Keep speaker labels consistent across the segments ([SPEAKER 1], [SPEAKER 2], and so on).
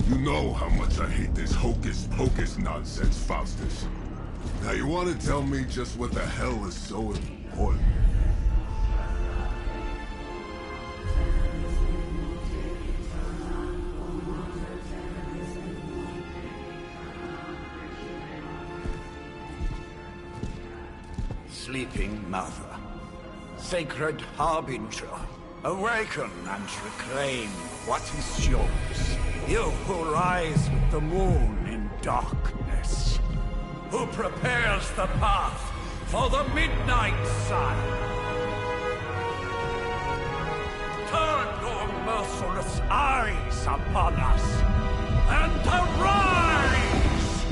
[SPEAKER 1] You know how much I hate this hocus-pocus nonsense, Faustus. Now you want to tell me just what the hell is so important?
[SPEAKER 2] Sleeping Mother, Sacred Harbinger, awaken and reclaim what is yours. You who rise with the moon in darkness, who prepares the path for the midnight sun. Turn your merciless eyes upon us, and arise!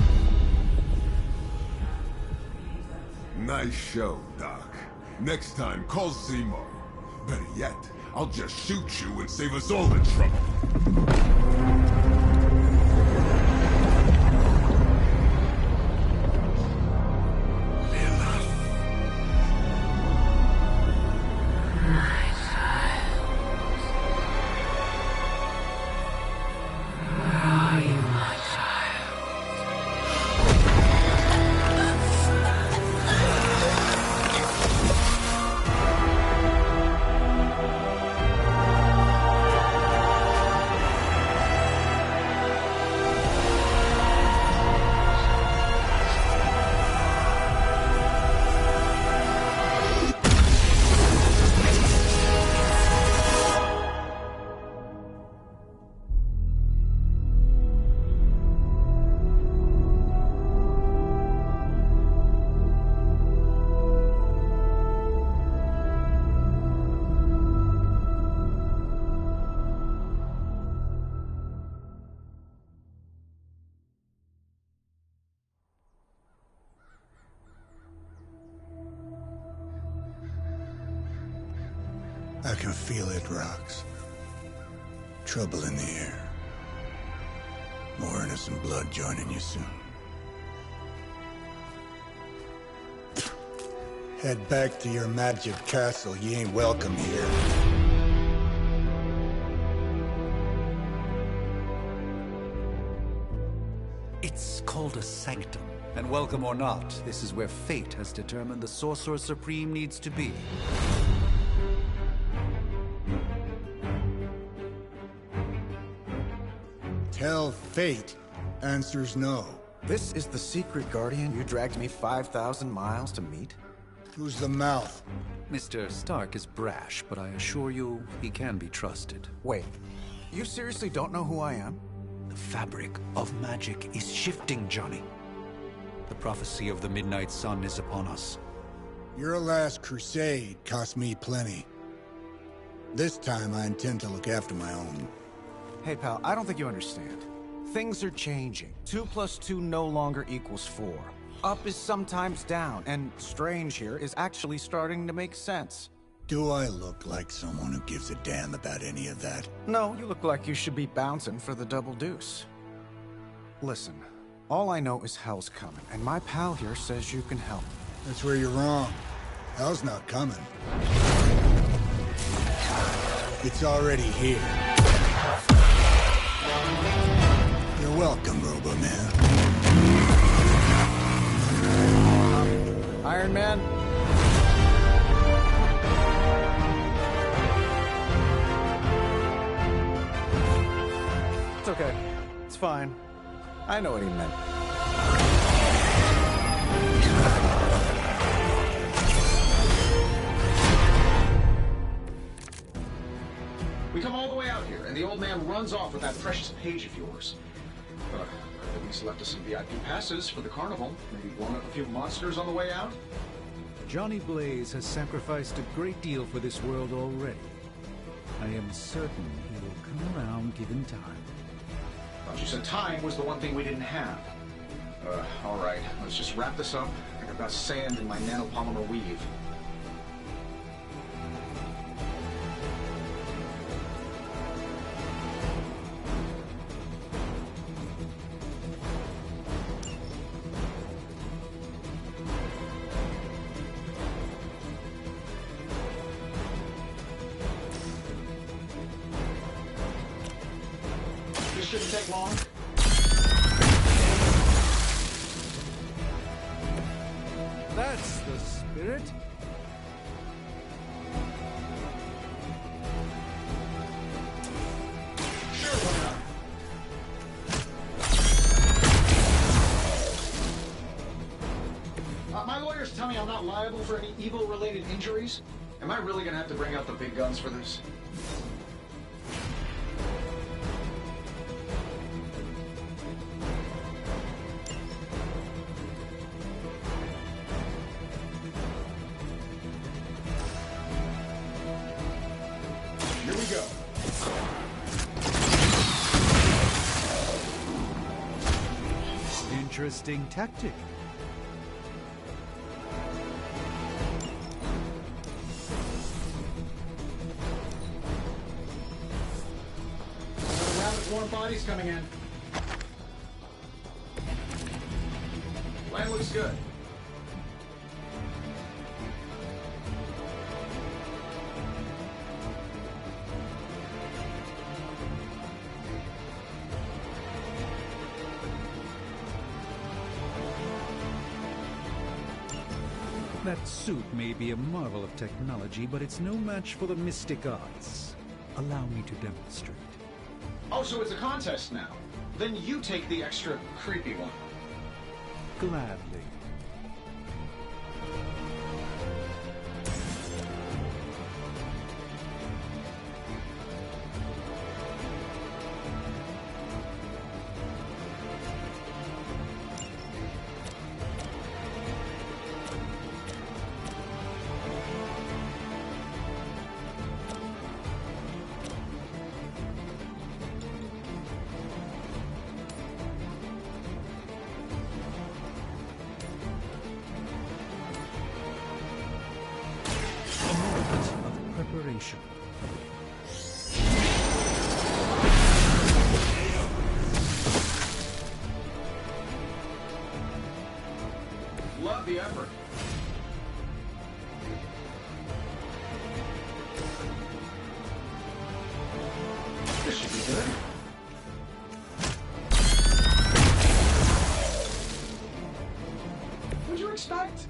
[SPEAKER 1] Nice show, Doc. Next time, call Seymour. Better yet, I'll just shoot you and save us all the trouble.
[SPEAKER 3] I can feel it, Rox. Trouble in the air. More innocent blood joining you soon. Head back to your magic castle. You ain't welcome here.
[SPEAKER 4] It's called a sanctum. And welcome or not, this is where fate has determined the Sorcerer Supreme needs to be.
[SPEAKER 3] Tell fate. Answers no.
[SPEAKER 5] This is the secret guardian you dragged me 5,000 miles to meet?
[SPEAKER 3] Who's the mouth?
[SPEAKER 4] Mr. Stark is brash, but I assure you, he can be trusted.
[SPEAKER 5] Wait, you seriously don't know who I am?
[SPEAKER 4] The fabric of magic is shifting, Johnny. The prophecy of the Midnight Sun is upon us.
[SPEAKER 3] Your last crusade cost me plenty. This time I intend to look after my own.
[SPEAKER 5] Hey pal, I don't think you understand. Things are changing. 2 + 2 no longer equals 4. Up is sometimes down, and strange here is actually starting to make sense.
[SPEAKER 3] Do I look like someone who gives a damn about any of that?
[SPEAKER 5] No, you look like you should be bouncing for the double deuce. Listen, all I know is hell's coming, and my pal here says you can help.
[SPEAKER 3] That's where you're wrong. Hell's not coming. It's already here. You're welcome, Robo-Man.
[SPEAKER 5] Iron Man? It's okay. It's fine. I know what he meant.
[SPEAKER 6] We come all the way out here, and the old man runs off with that precious page of yours. At least left us some VIP passes for the carnival. Maybe blown up a few monsters on the way out.
[SPEAKER 4] Johnny Blaze has sacrificed a great deal for this world already. I am certain he will come around given time.
[SPEAKER 6] Thought you said time was the one thing we didn't have. All right, let's just wrap this up. I think I've got sand in my nanopolymer weave. This shouldn't take long.
[SPEAKER 4] That's the spirit.
[SPEAKER 6] Sure, why not? My lawyers tell me I'm not liable for any evil-related injuries. Am I really gonna have to bring out the big guns for this? Here we go.
[SPEAKER 4] Interesting tactic.
[SPEAKER 6] Another round of warm bodies coming in. Plan looks good.
[SPEAKER 4] That suit may be a marvel of technology, but it's no match for the mystic arts. Allow me to demonstrate.
[SPEAKER 6] Oh, so it's a contest now. Then you take the extra creepy one.
[SPEAKER 4] Gladly. Preparation.
[SPEAKER 6] Love the effort. This should be good. What'd you expect?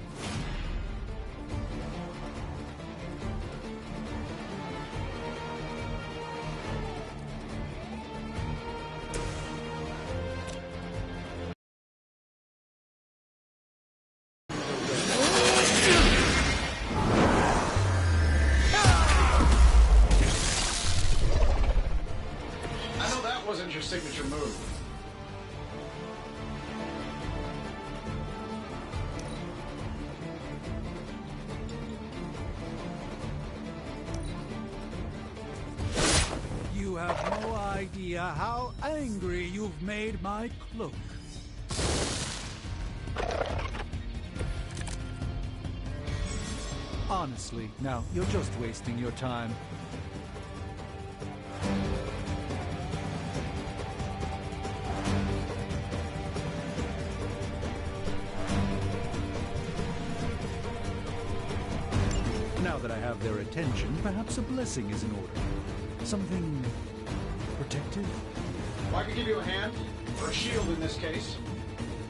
[SPEAKER 6] I know that wasn't your signature move.
[SPEAKER 4] You have no idea how angry you've made my cloak. Honestly, now, you're just wasting your time. Now that I have their attention, perhaps a blessing is in order. Something protective?
[SPEAKER 6] Well, I could give you a hand, or a shield in this case.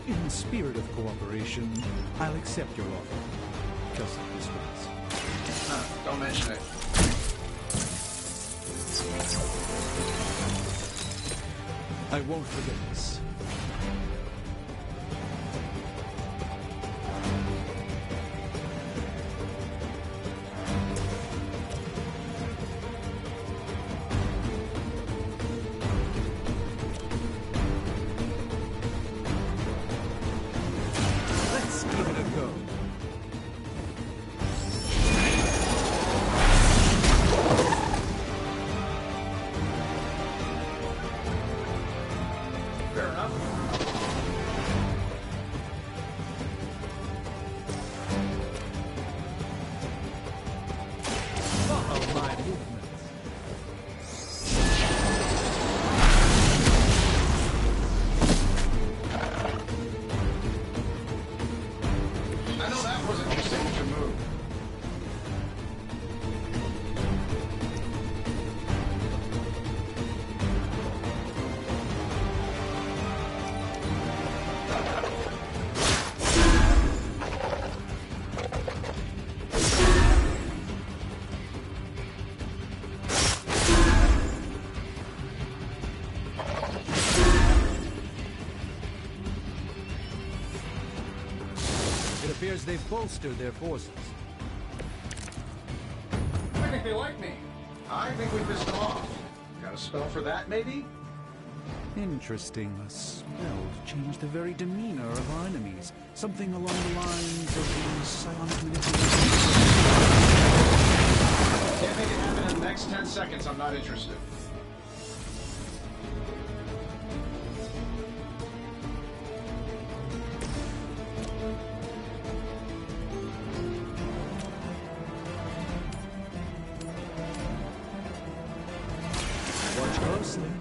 [SPEAKER 4] In the spirit of cooperation, I'll accept your offer. Just this once.
[SPEAKER 6] Don't mention it.
[SPEAKER 4] I won't forget this. Let's give it a go.
[SPEAKER 6] Fair enough.
[SPEAKER 4] appears they've bolstered their forces.
[SPEAKER 6] I think they like me. I think we pissed them off. Got a spell for that, maybe?
[SPEAKER 4] Interesting. A spell to change the very demeanor of our enemies. Something along the lines of the psionic manipulation.
[SPEAKER 6] Can't make it happen in the next 10 seconds. I'm not interested.
[SPEAKER 4] Watch closely.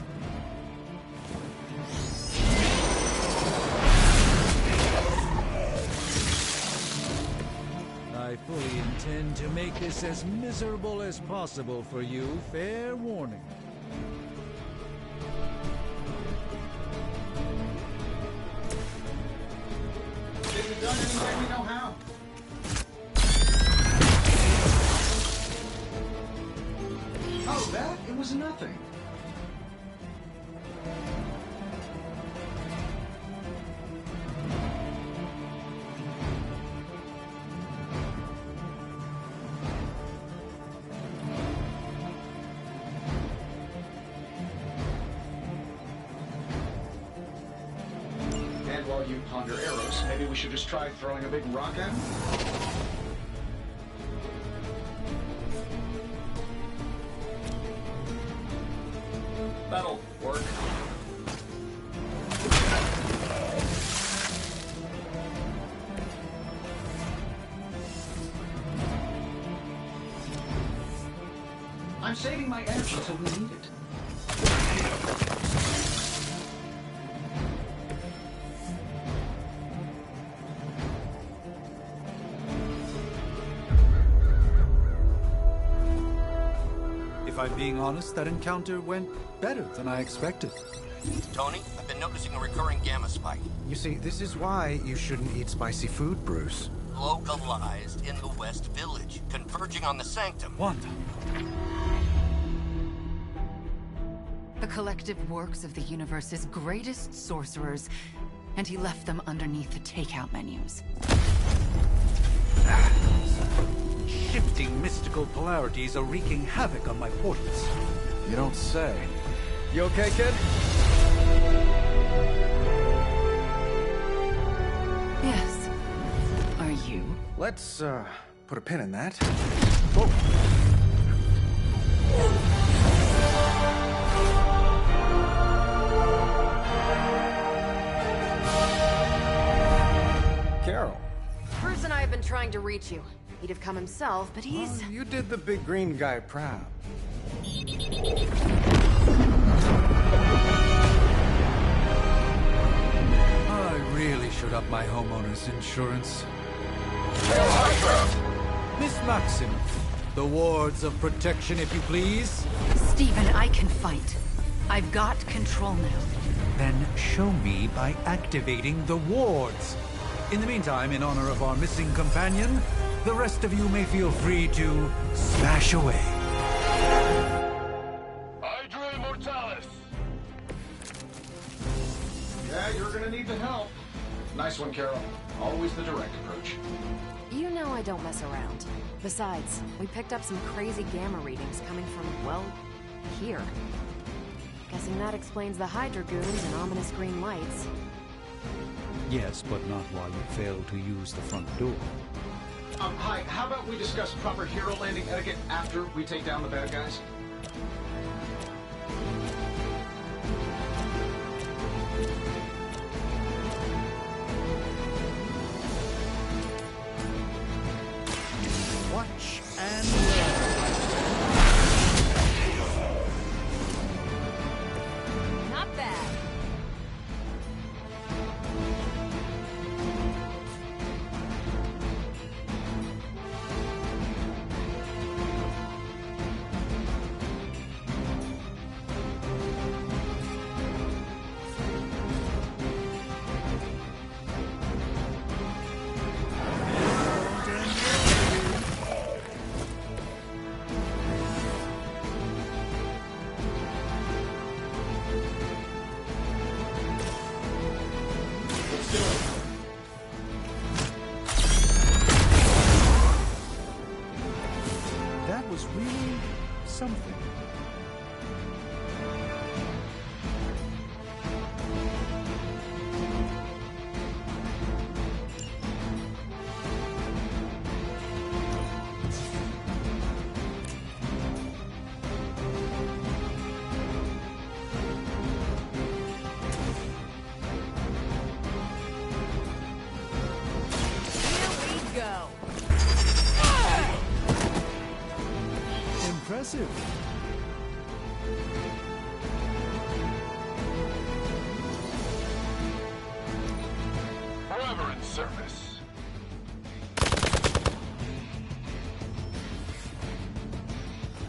[SPEAKER 4] I fully intend to make this as miserable as possible for you. Fair warning.
[SPEAKER 6] Get it done any way we know how. Oh, that? It was nothing. And while you ponder arrows, maybe we should just try throwing a big rock at him? That'll work. I'm saving my energy till we need it.
[SPEAKER 4] If I'm being honest, that encounter went better than I expected.
[SPEAKER 7] Tony, I've been noticing a recurring gamma spike.
[SPEAKER 5] You see, this is why you shouldn't eat spicy food, Bruce.
[SPEAKER 7] Localized in the West Village, converging on the Sanctum.
[SPEAKER 4] Wanda.
[SPEAKER 8] The collective works of the universe's greatest sorcerers, and he left them underneath the takeout menus.
[SPEAKER 4] Shifting mystical polarities are wreaking havoc on my portals.
[SPEAKER 5] You don't say. You okay, kid?
[SPEAKER 8] Yes. Are you?
[SPEAKER 5] Let's, put a pin in that. Carol.
[SPEAKER 9] Bruce and I have been trying to reach you. He'd have come himself, but he's...
[SPEAKER 5] You did the big green guy proud.
[SPEAKER 4] I really should up my homeowner's insurance. Miss Maximoff, the wards of protection, if you please.
[SPEAKER 8] Stephen, I can fight. I've got control now.
[SPEAKER 4] Then show me by activating the wards. In the meantime, in honor of our missing companion, the rest of you may feel free to smash away.
[SPEAKER 1] Hydra Mortalis!
[SPEAKER 6] Yeah, you're gonna need the help. Nice one, Carol. Always the direct approach.
[SPEAKER 9] You know I don't mess around. Besides, we picked up some crazy gamma readings coming from, well, here. Guessing that explains the Hydra goons and ominous green lights.
[SPEAKER 4] Yes, but not while you fail to use the front door.
[SPEAKER 6] Hi, how about we discuss proper hero landing etiquette after we take down the bad guys?
[SPEAKER 4] Watch and learn.
[SPEAKER 9] Not bad.
[SPEAKER 4] something. Impressive.
[SPEAKER 1] Forever in service.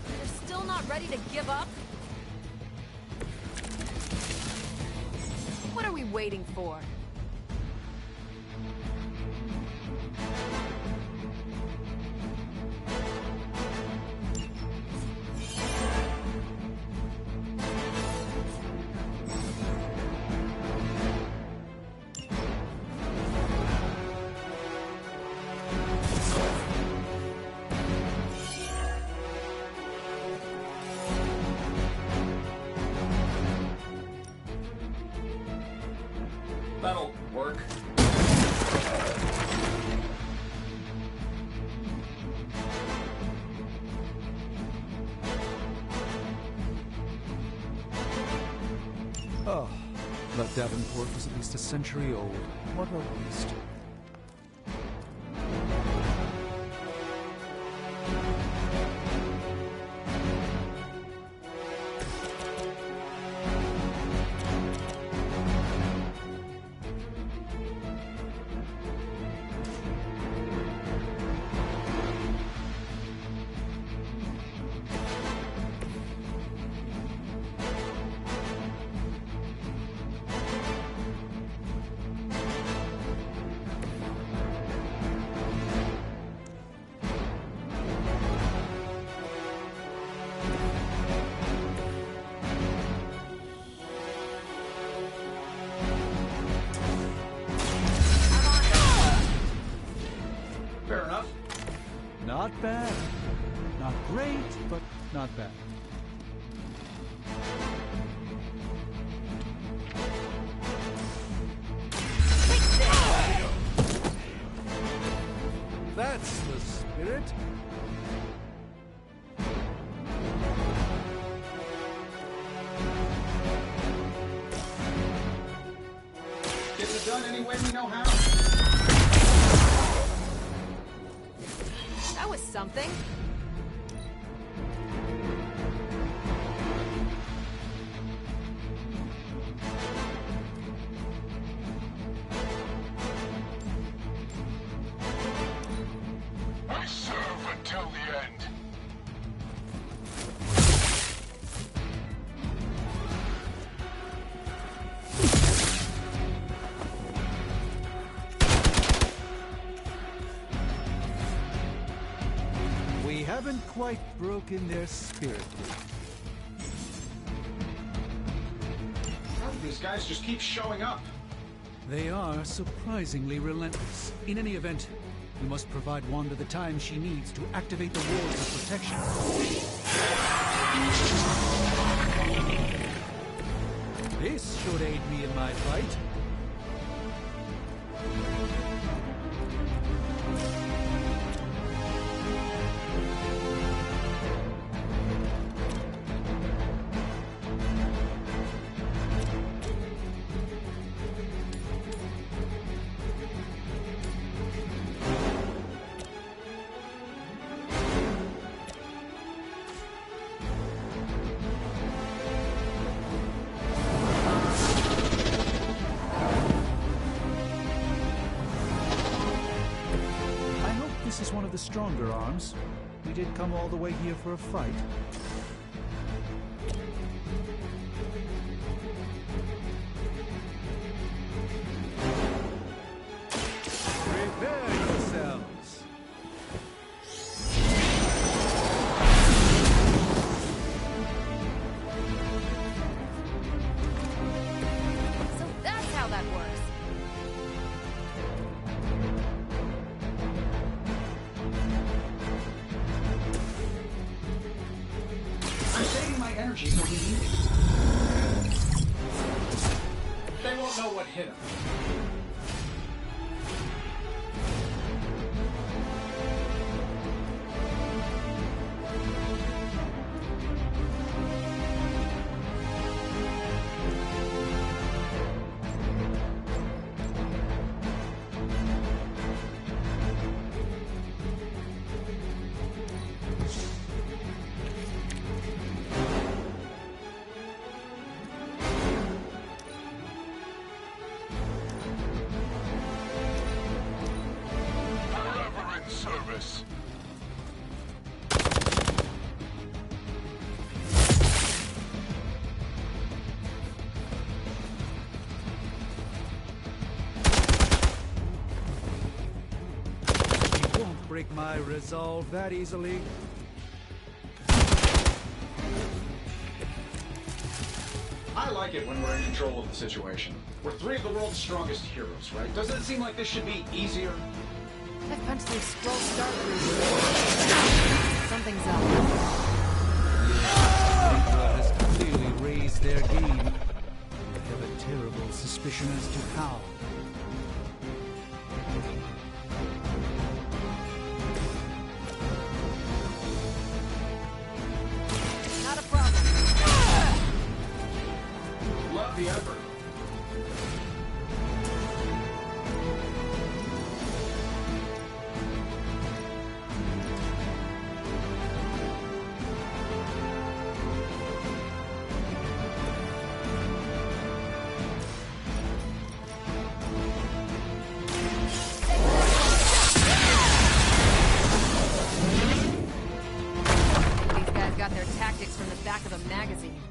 [SPEAKER 9] You're still not ready to give up? What are we waiting for?
[SPEAKER 6] That'll work.
[SPEAKER 4] Oh, but Davenport was at least a century old. What a waste.
[SPEAKER 6] Fair enough.
[SPEAKER 4] Not bad. Not great, but not bad. That's the spirit.
[SPEAKER 6] Get it done any way we know how.
[SPEAKER 9] That was something.
[SPEAKER 1] I serve until the end.
[SPEAKER 4] We haven't quite broken their spirit yet.
[SPEAKER 6] How do these guys just keep showing up?
[SPEAKER 4] They are surprisingly relentless. In any event, we must provide Wanda the time she needs to activate the walls of protection. This should aid me in my fight. This is one of the stronger arms. We did come all the way here for a fight. Prepare yourselves.
[SPEAKER 9] So that's how that works.
[SPEAKER 6] energy he'll be needing. They won't know what hit him.
[SPEAKER 1] Service.
[SPEAKER 4] You won't break my resolve that easily.
[SPEAKER 6] I like it when we're in control of the situation. We're three of the world's strongest heroes, right? Doesn't it seem like this should be easier?
[SPEAKER 9] I've punched through scroll start through. Something's up.
[SPEAKER 4] Templar has clearly raised their game. I have a terrible suspicion as to how.
[SPEAKER 9] Not a problem.
[SPEAKER 6] Love the effort.
[SPEAKER 9] These guys got their tactics from the back of a magazine.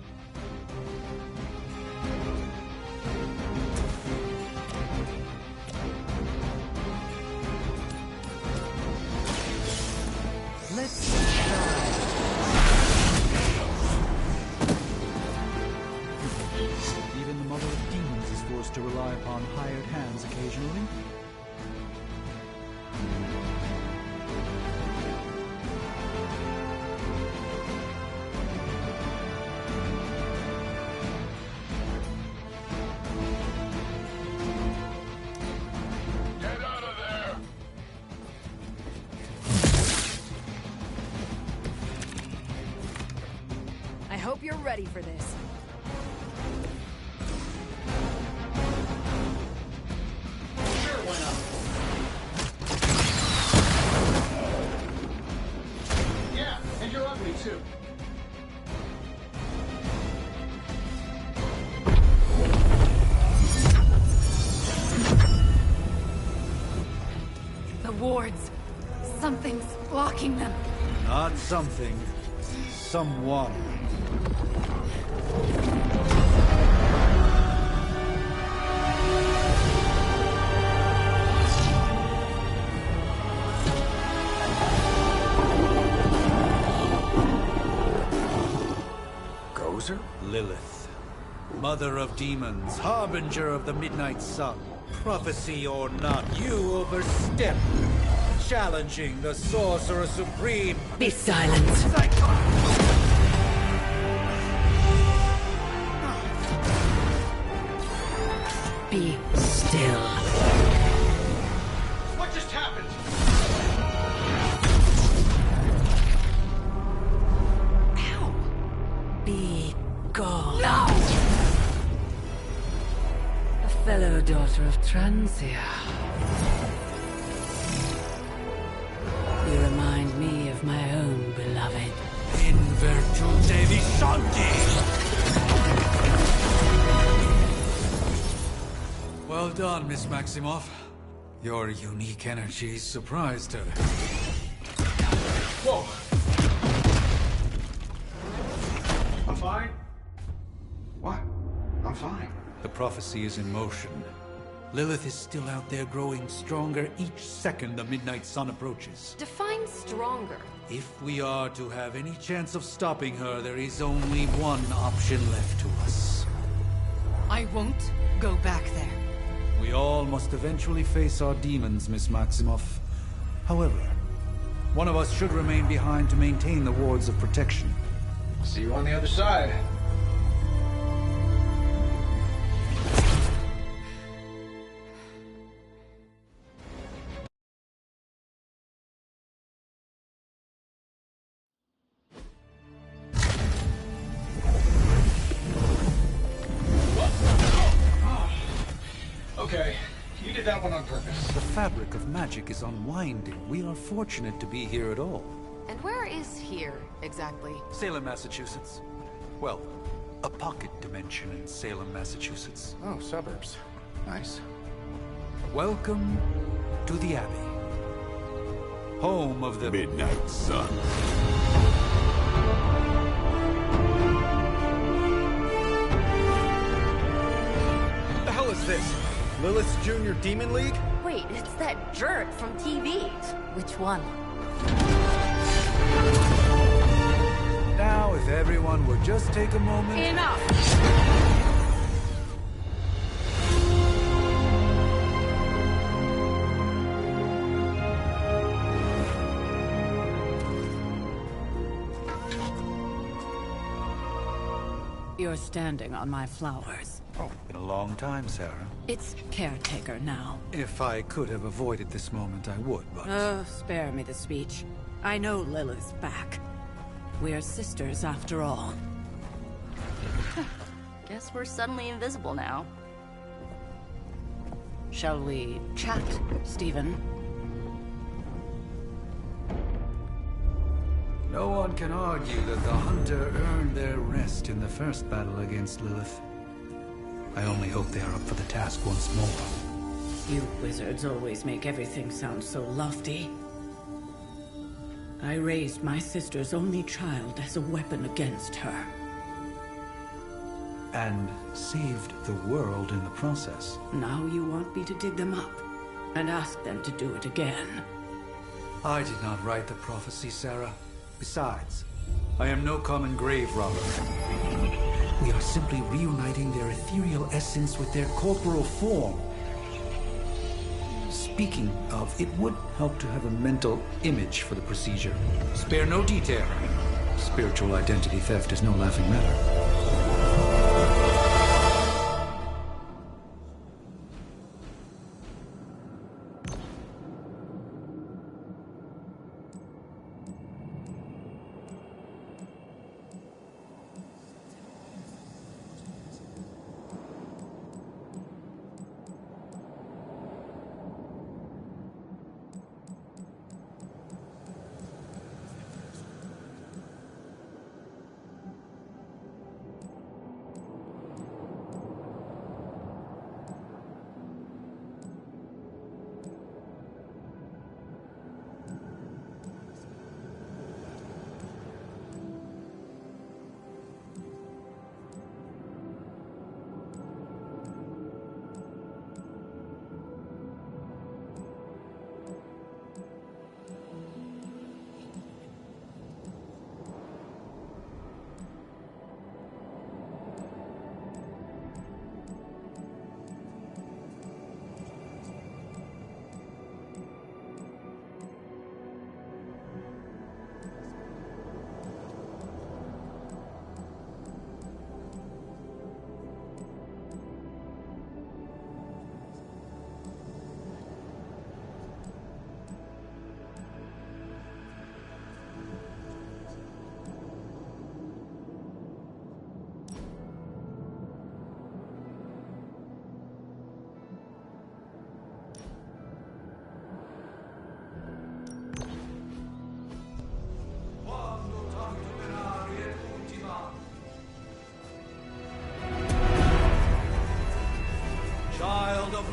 [SPEAKER 4] Let's try. Even the Mother of Demons is forced to rely upon hired hands occasionally.
[SPEAKER 1] Get out of there!
[SPEAKER 9] I hope you're ready for this.
[SPEAKER 6] Sure, why not? Yeah, and you're ugly too.
[SPEAKER 8] The wards. Something's blocking them.
[SPEAKER 4] Not something. Someone.
[SPEAKER 2] Gozer?
[SPEAKER 4] Lilith. Mother of demons, harbinger of the midnight sun. Prophecy or not, you overstep. Challenging the Sorcerer Supreme.
[SPEAKER 8] Be silent. Be still.
[SPEAKER 6] What just happened?
[SPEAKER 8] Ow! Be gone. No! A fellow daughter of Transia. You remind me of my own beloved.
[SPEAKER 4] In virtute vishanti! Well done, Miss Maximoff. Your unique energy surprised her.
[SPEAKER 6] Whoa! I'm fine. What? I'm fine.
[SPEAKER 4] The prophecy is in motion. Lilith is still out there growing stronger each second the midnight sun approaches.
[SPEAKER 9] Define stronger.
[SPEAKER 4] If we are to have any chance of stopping her, there is only one option left to us.
[SPEAKER 8] I won't go back there.
[SPEAKER 4] We all must eventually face our demons, Miss Maximoff. However, one of us should remain behind to maintain the wards of protection.
[SPEAKER 6] See you on the other side. Okay, you did that one on purpose.
[SPEAKER 4] The fabric of magic is unwinding. We are fortunate to be here at all.
[SPEAKER 8] And where is here, exactly?
[SPEAKER 4] Salem, Massachusetts. Well, a pocket dimension in Salem, Massachusetts.
[SPEAKER 6] Oh, suburbs. Nice.
[SPEAKER 4] Welcome to the Abbey. Home of the
[SPEAKER 1] Midnight Sun.
[SPEAKER 5] What the hell is this? Lilith's Junior Demon League?
[SPEAKER 10] Wait, it's that jerk from TV. Which one?
[SPEAKER 4] Now, if everyone would just take a moment...
[SPEAKER 10] Enough!
[SPEAKER 11] You're standing on my flowers.
[SPEAKER 4] Oh, been a long time, Sarah.
[SPEAKER 11] It's caretaker now.
[SPEAKER 4] If I could have avoided this moment, I would, but...
[SPEAKER 11] Oh, spare me the speech. I know Lilith's back. We're sisters after all.
[SPEAKER 10] Guess we're suddenly invisible now.
[SPEAKER 11] Shall we chat, Stephen?
[SPEAKER 4] No one can argue that the Hunter earned their rest in the first battle against Lilith. I only hope they are up for the task once more.
[SPEAKER 11] You wizards always make everything sound so lofty. I raised my sister's only child as a weapon against her.
[SPEAKER 4] And saved the world in the process.
[SPEAKER 11] Now you want me to dig them up and ask them to do it again.
[SPEAKER 4] I did not write the prophecy, Sarah. Besides, I am no common grave robber. We are simply reuniting their ethereal essence with their corporal form. Speaking of, it would help to have a mental image for the procedure. Spare no detail. Spiritual identity theft is no laughing matter.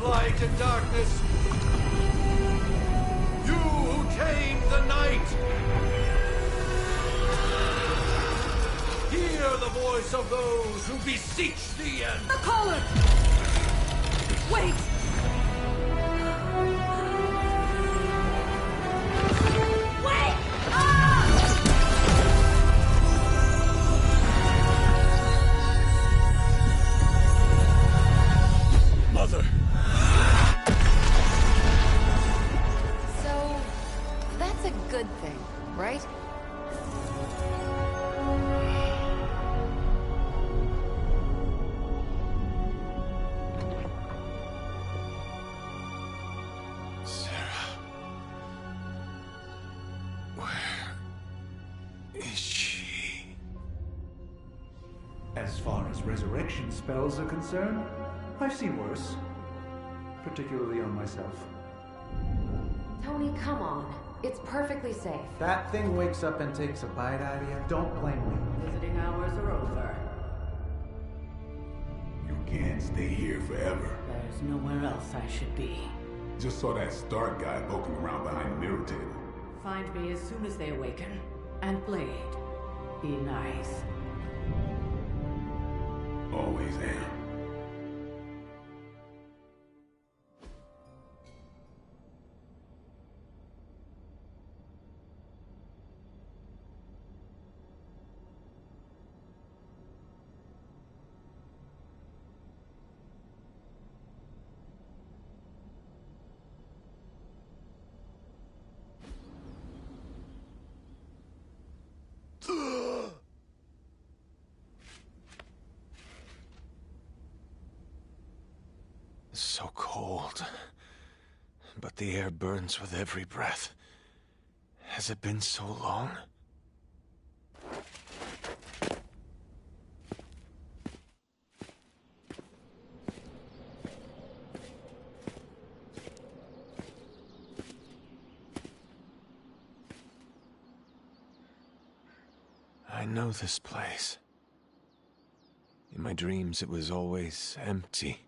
[SPEAKER 4] Light and darkness, you who tame the night, hear the voice of those who beseech thee and...
[SPEAKER 11] The caller! Wait!
[SPEAKER 10] Wait! Ah!
[SPEAKER 1] Mother.
[SPEAKER 8] That's a good thing, right?
[SPEAKER 4] resurrection spells are concerned, I've seen worse. Particularly on myself.
[SPEAKER 9] Tony, come on. It's perfectly safe.
[SPEAKER 5] That thing wakes up and takes a bite out of you. Don't blame me.
[SPEAKER 11] Visiting hours are over.
[SPEAKER 1] You can't stay here forever.
[SPEAKER 11] There's nowhere else I should be.
[SPEAKER 1] Just saw that Stark guy poking around behind the mirror table.
[SPEAKER 11] Find me as soon as they awaken. And Blade, be nice.
[SPEAKER 1] Always am.
[SPEAKER 12] So cold. But the air burns with every breath. Has it been so long? I know this place. In my dreams, it was always empty.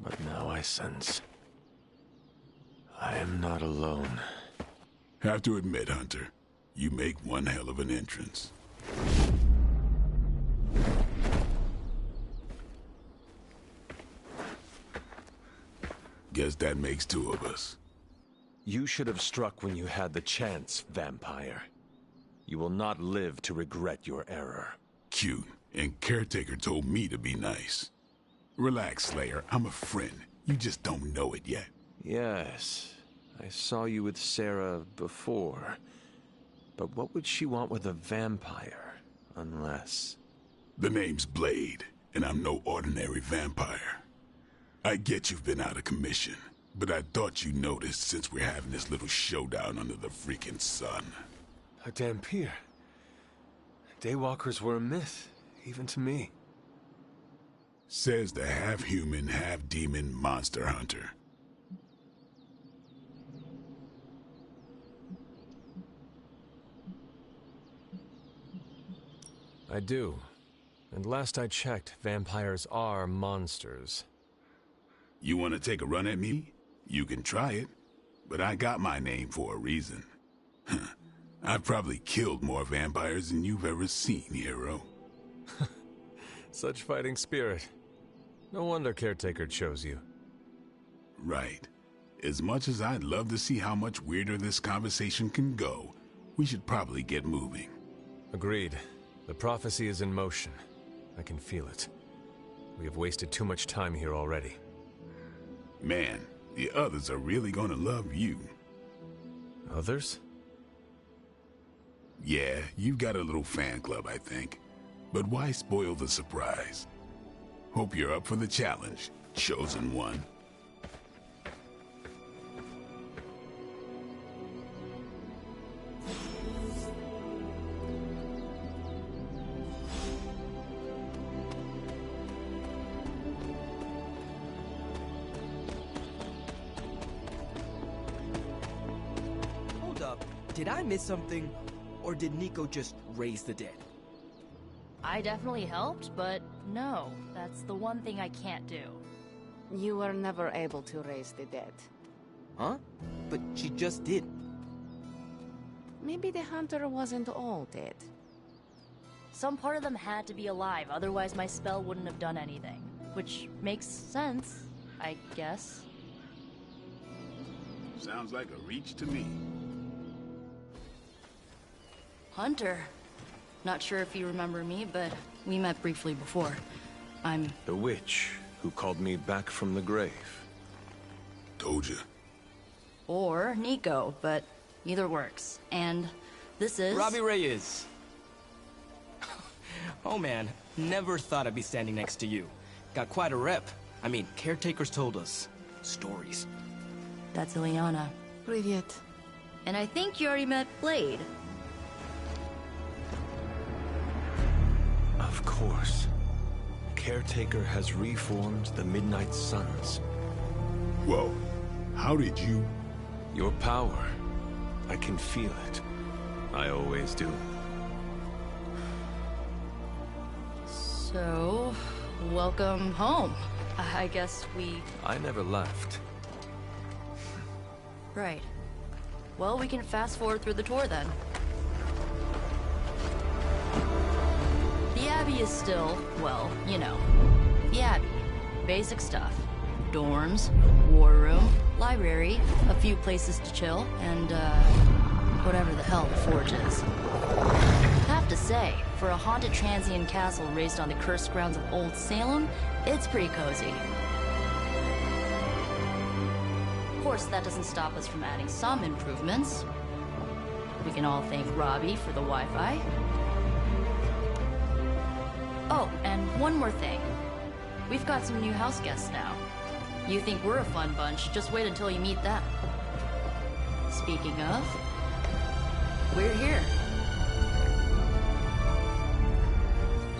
[SPEAKER 12] But now I sense I am not alone.
[SPEAKER 1] Have to admit, Hunter, you make one hell of an entrance. Guess that makes two of us.
[SPEAKER 12] You should have struck when you had the chance, vampire. You will not live to regret your error.
[SPEAKER 1] Cute, and Caretaker told me to be nice. Relax, Slayer. I'm a friend. You just don't know it yet.
[SPEAKER 12] Yes, I saw you with Sarah before. But what would she want with a vampire, unless...
[SPEAKER 1] The name's Blade, and I'm no ordinary vampire. I get you've been out of commission, but I thought you noticed since we're having this little showdown under the freaking sun.
[SPEAKER 12] A Dhampir. Daywalkers were a myth, even to me.
[SPEAKER 1] Says the half-human, half-demon monster hunter.
[SPEAKER 12] I do. And last I checked, vampires are monsters.
[SPEAKER 1] You want to take a run at me? You can try it. But I got my name for a reason. I've probably killed more vampires than you've ever seen, hero.
[SPEAKER 12] Such fighting spirit. No wonder Caretaker chose you.
[SPEAKER 1] Right. As much as I'd love to see how much weirder this conversation can go, we should probably get moving.
[SPEAKER 12] Agreed. The prophecy is in motion. I can feel it. We have wasted too much time here already.
[SPEAKER 1] Man, the others are really gonna love you.
[SPEAKER 12] Others?
[SPEAKER 1] Yeah, you've got a little fan club, I think. But why spoil the surprise? Hope you're up for the challenge, Chosen One.
[SPEAKER 13] Hold up. Did I miss something? Or did Nico just raise the dead?
[SPEAKER 10] I definitely helped, but no, that's the one thing I can't do.
[SPEAKER 14] You were never able to raise the dead.
[SPEAKER 13] Huh? But she just did.
[SPEAKER 14] Maybe the hunter wasn't all dead.
[SPEAKER 10] Some part of them had to be alive, otherwise my spell wouldn't have done anything. Which makes sense, I guess.
[SPEAKER 1] Sounds like a reach to me.
[SPEAKER 10] Hunter. Not sure if you remember me, but we met briefly before. I'm...
[SPEAKER 12] The witch who called me back from the grave.
[SPEAKER 1] Told you.
[SPEAKER 10] Or Nico, but either works. And this is...
[SPEAKER 13] Robbie Reyes. Oh man, never thought I'd be standing next to you. Got quite a rep. I mean, caretakers told us stories.
[SPEAKER 10] That's Ileana.
[SPEAKER 14] Привет.
[SPEAKER 10] And I think you already met Blade.
[SPEAKER 12] Of course. Caretaker has reformed the Midnight Suns.
[SPEAKER 1] Whoa. How did you...
[SPEAKER 12] Your power. I can feel it. I always do.
[SPEAKER 10] So, welcome home. I guess we...
[SPEAKER 12] I never left.
[SPEAKER 10] Right. Well, we can fast forward through the tour then. The Abbey is still, well, you know, the Abbey. Basic stuff. Dorms, war room, library, a few places to chill, and, whatever the hell the Forge is. Have to say, for a haunted transient castle raised on the cursed grounds of Old Salem, it's pretty cozy. Of course, that doesn't stop us from adding some improvements. We can all thank Robbie for the Wi-Fi. Oh, and one more thing. We've got some new house guests now. You think we're a fun bunch, just wait until you meet them. Speaking of, we're here.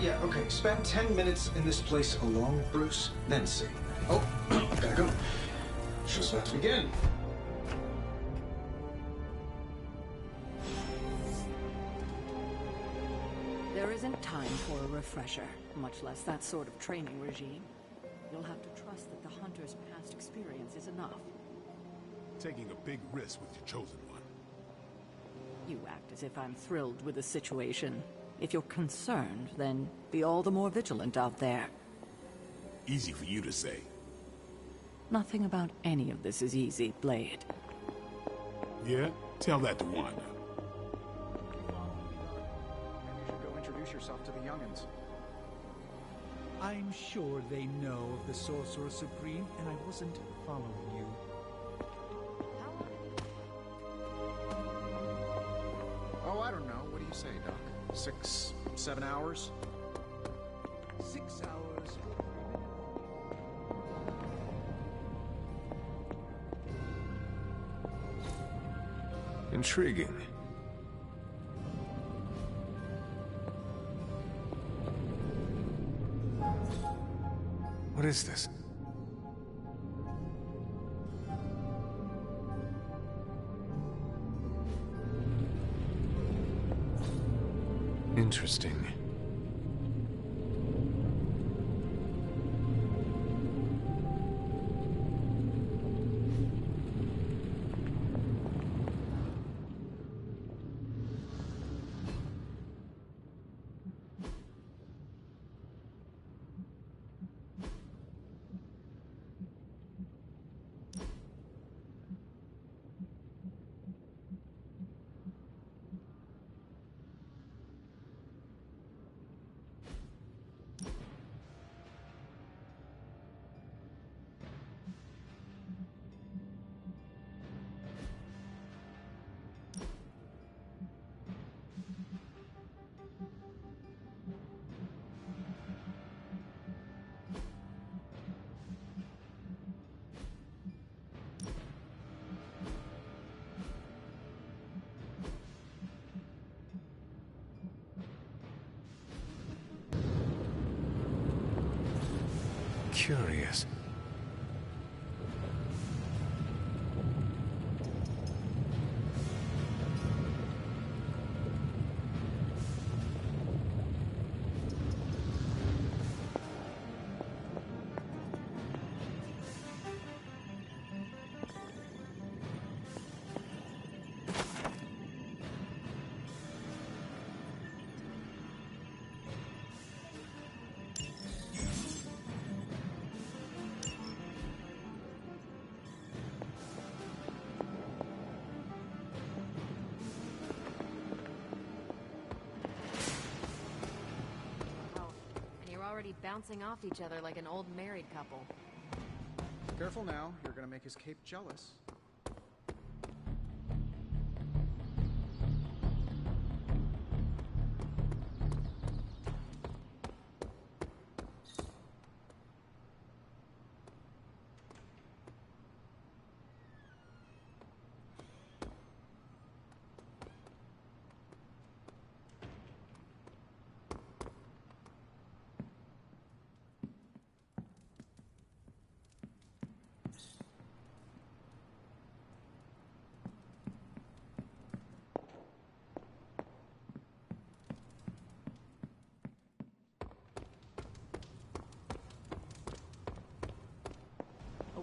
[SPEAKER 6] Yeah, okay. Spend 10 minutes in this place alone, Bruce, then see. Oh, gotta go. Show's about to begin.
[SPEAKER 11] There isn't time for a refresher, much less that sort of training regime. You'll have to trust that the Hunter's past experience is enough.
[SPEAKER 1] Taking a big risk with your chosen one.
[SPEAKER 11] You act as if I'm thrilled with the situation. If you're concerned, then be all the more vigilant out there.
[SPEAKER 1] Easy for you to say.
[SPEAKER 11] Nothing about any of this is easy, Blade.
[SPEAKER 1] Yeah? Tell that to Wanda.
[SPEAKER 6] You should go introduce yourself to the youngins.
[SPEAKER 4] I'm sure they know of the Sorcerer Supreme, and I wasn't following you.
[SPEAKER 6] Oh, I don't know. What do you say, Doc? 6, 7 hours?
[SPEAKER 4] 6 hours.
[SPEAKER 12] Intriguing. What is this? Interesting. Curious.
[SPEAKER 9] Already bouncing off each other like an old married couple.
[SPEAKER 6] Careful now, you're gonna make his cape jealous.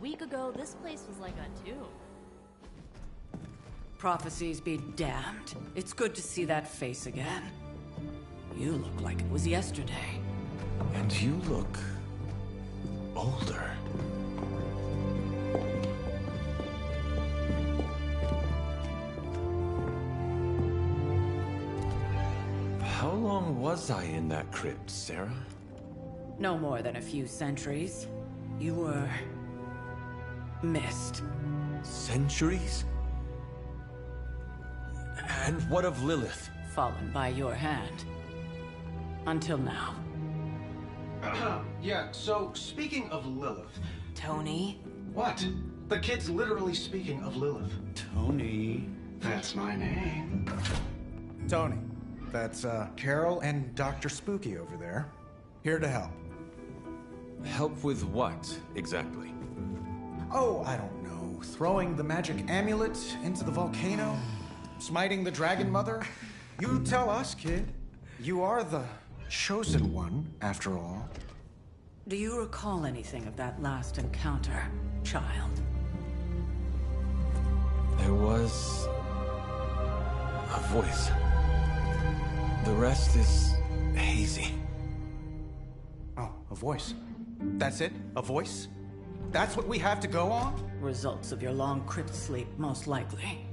[SPEAKER 10] week ago, this place was like a tomb.
[SPEAKER 11] Prophecies be damned. It's good to see that face again. You look like it was yesterday.
[SPEAKER 12] And you look older. How long was I in that crypt, Sarah?
[SPEAKER 11] No more than a few centuries. You were... missed.
[SPEAKER 12] Centuries? And what of Lilith?
[SPEAKER 11] Fallen by your hand. Until now.
[SPEAKER 6] Yeah, so speaking of Lilith...
[SPEAKER 9] Tony?
[SPEAKER 6] What? The kid's literally speaking of Lilith.
[SPEAKER 5] Tony.
[SPEAKER 6] That's my name.
[SPEAKER 5] Tony. That's, Carol and Dr. Spooky over there. Here to help.
[SPEAKER 12] Help with what, exactly?
[SPEAKER 5] Oh, I don't know. Throwing the magic amulet into the volcano? Smiting the Dragon Mother? You tell us, kid. You are the chosen one, after all.
[SPEAKER 11] Do you recall anything of that last encounter, child?
[SPEAKER 12] There was... a voice. The rest is hazy.
[SPEAKER 5] Oh, a voice. That's it? A voice? That's what we have to go on?
[SPEAKER 11] Results of your long crypt sleep, most likely.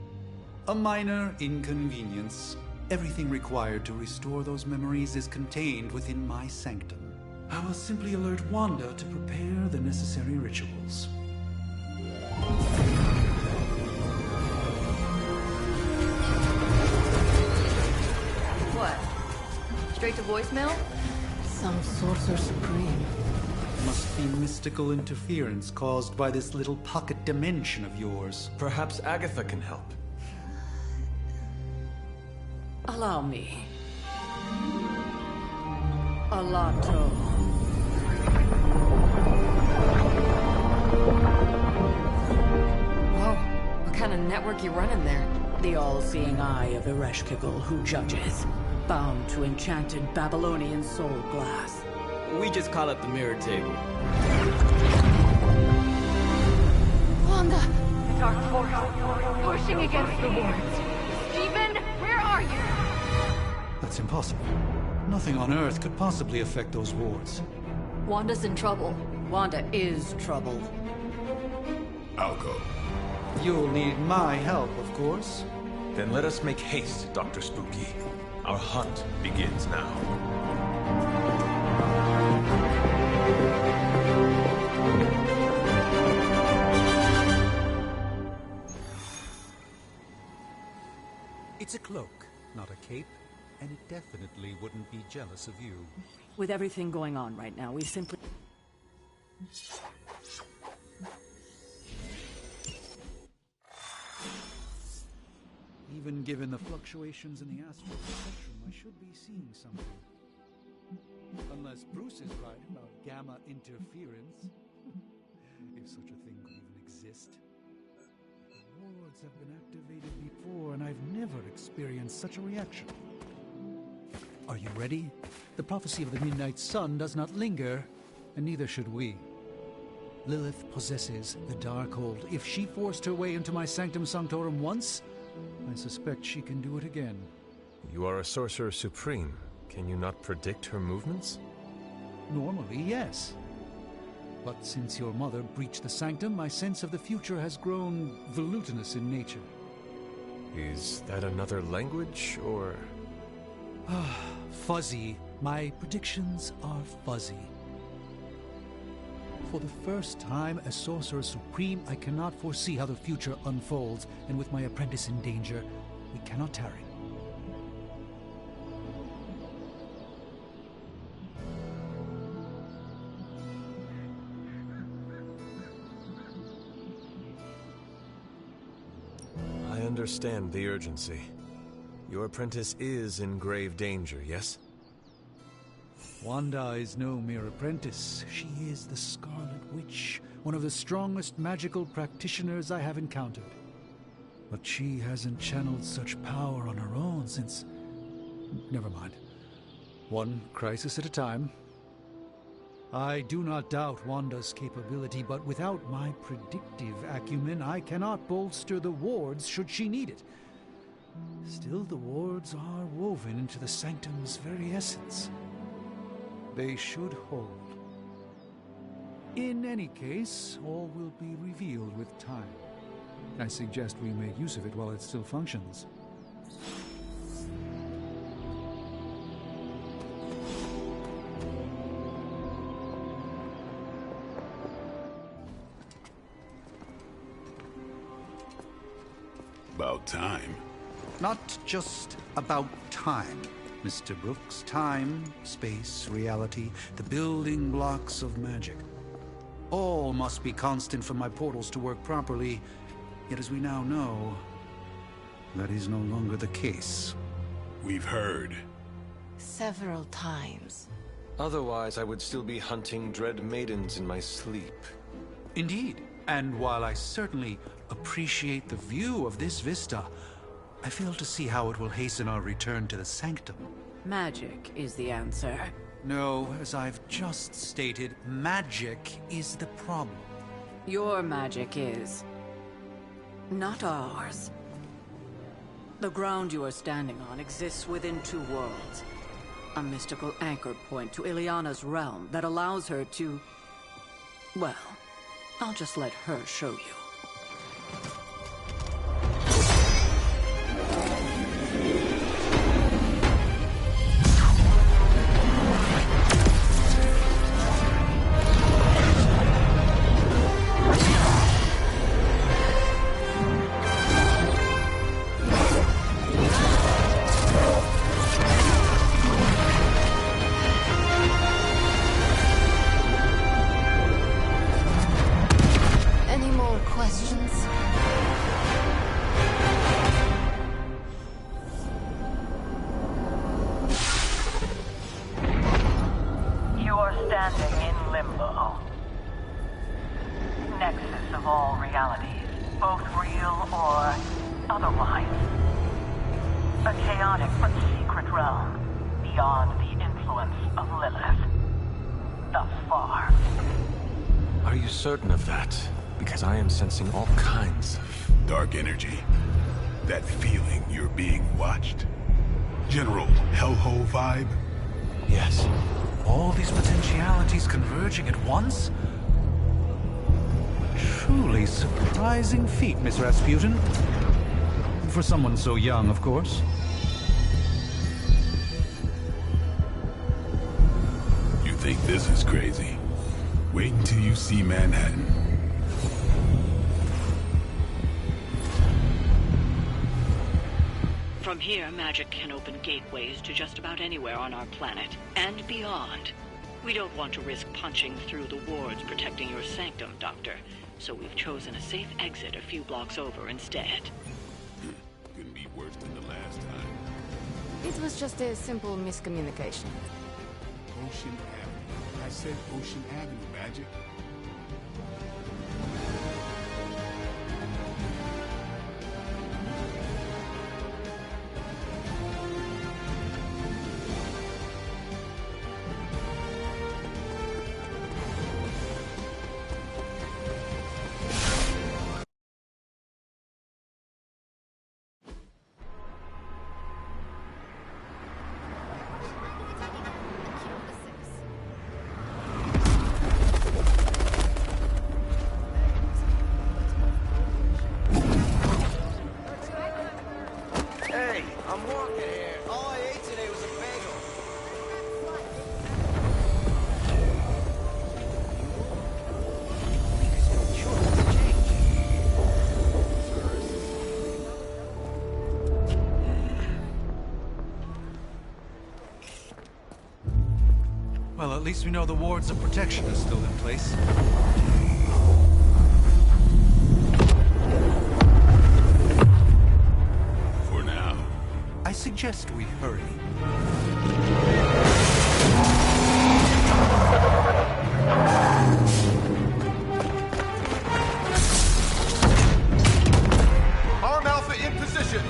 [SPEAKER 4] A minor inconvenience. Everything required to restore those memories is contained within my sanctum. I will simply alert Wanda to prepare the necessary rituals.
[SPEAKER 10] What? Straight to voicemail?
[SPEAKER 8] Some Sorcerer Supreme.
[SPEAKER 4] Must be mystical interference caused by this little pocket dimension of yours.
[SPEAKER 12] Perhaps Agatha can help.
[SPEAKER 11] Allow me. Alato.
[SPEAKER 8] Whoa, what kind of network you running there?
[SPEAKER 11] The all-seeing eye of Ereshkigal who judges, bound to enchanted Babylonian soul glass.
[SPEAKER 13] We just call it the mirror table.
[SPEAKER 8] Wanda! Dark force, pushing against the wards. Stephen, where are you?
[SPEAKER 4] That's impossible. Nothing on Earth could possibly affect those wards.
[SPEAKER 10] Wanda's in trouble.
[SPEAKER 11] Wanda is trouble.
[SPEAKER 1] I'll go.
[SPEAKER 4] You'll need my help, of course.
[SPEAKER 12] Then let us make haste, Dr. Spooky. Our hunt begins now.
[SPEAKER 4] It's a cloak, not a cape, and it definitely wouldn't be jealous of you.
[SPEAKER 11] With everything going on right now, we simply...
[SPEAKER 4] Even given the fluctuations in the astral spectrum, I should be seeing something. Unless Bruce is right about gamma interference. If such a thing could even exist. The wards have been activated before, and I've never experienced such a reaction. Are you ready? The prophecy of the Midnight Sun does not linger, and neither should we. Lilith possesses the Darkhold. If she forced her way into my Sanctum Sanctorum once, I suspect she can do it again.
[SPEAKER 12] You are a Sorcerer Supreme. Can you not predict her movements?
[SPEAKER 4] Normally, yes. But since your mother breached the Sanctum, my sense of the future has grown volutinous in nature.
[SPEAKER 12] Is that another language, or...?
[SPEAKER 4] Fuzzy. My predictions are fuzzy. For the first time as Sorcerer Supreme, I cannot foresee how the future unfolds, and with my apprentice in danger, we cannot tarry.
[SPEAKER 12] I understand the urgency. Your apprentice is in grave danger, yes?
[SPEAKER 4] Wanda is no mere apprentice. She is the Scarlet Witch, one of the strongest magical practitioners I have encountered. But she hasn't channeled such power on her own since... Never mind. One crisis at a time. I do not doubt Wanda's capability, but without my predictive acumen, I cannot bolster the wards should she need it. Still, the wards are woven into the Sanctum's very essence. They should hold. In any case, all will be revealed with time. I suggest we make use of it while it still functions.
[SPEAKER 1] About time.
[SPEAKER 4] Not just about time, Mr. Brooks. Time, space, reality, the building blocks of magic. All must be constant for my portals to work properly, yet as we now know, that is no longer the case.
[SPEAKER 1] We've heard.
[SPEAKER 14] Several times.
[SPEAKER 12] Otherwise, I would still be hunting dread maidens in my sleep.
[SPEAKER 4] Indeed. And while I certainly appreciate the view of this vista, I fail to see how it will hasten our return to the Sanctum.
[SPEAKER 11] Magic is the answer.
[SPEAKER 4] No, as I've just stated, magic is the problem.
[SPEAKER 11] Your magic is... not ours. The ground you are standing on exists within two worlds. A mystical anchor point to Ileana's realm that allows her to... well, I'll just let her show you.
[SPEAKER 12] Certain of that, because I am sensing all kinds of...
[SPEAKER 1] dark energy. That feeling you're being watched. General hellhole vibe?
[SPEAKER 4] Yes. All these potentialities converging at once? Truly surprising feat, Miss Rasputin. For someone so young, of course.
[SPEAKER 1] You think this is crazy? Wait until you see Manhattan.
[SPEAKER 15] From here, magic can open gateways to just about anywhere on our planet, and beyond. We don't want to risk punching through the wards protecting your sanctum, Doctor, so we've chosen a safe exit a few blocks over instead.
[SPEAKER 1] Couldn't be worse than the last time.
[SPEAKER 14] It was just a simple miscommunication.
[SPEAKER 1] Ocean Avenue. I said Ocean Avenue, Magic.
[SPEAKER 4] Well, at least we know the wards of protection are still in place.
[SPEAKER 1] For now.
[SPEAKER 4] I suggest we hurry.
[SPEAKER 16] Arm Alpha in position.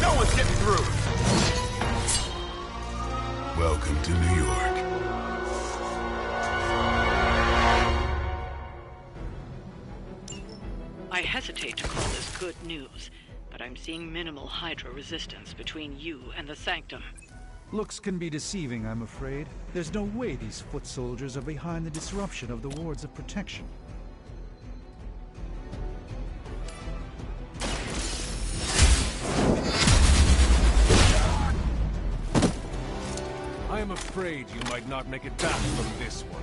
[SPEAKER 16] Going
[SPEAKER 15] I hesitate to call this good news, but I'm seeing minimal Hydra resistance between you and the Sanctum.
[SPEAKER 4] Looks can be deceiving, I'm afraid. There's no way these foot soldiers are behind the disruption of the wards of protection.
[SPEAKER 17] I am afraid you might not make it back from this one.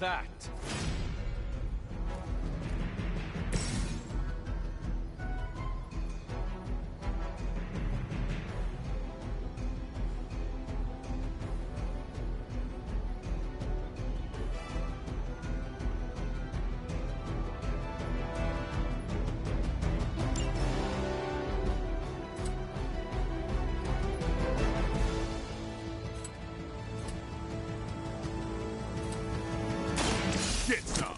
[SPEAKER 17] That.
[SPEAKER 1] Get some!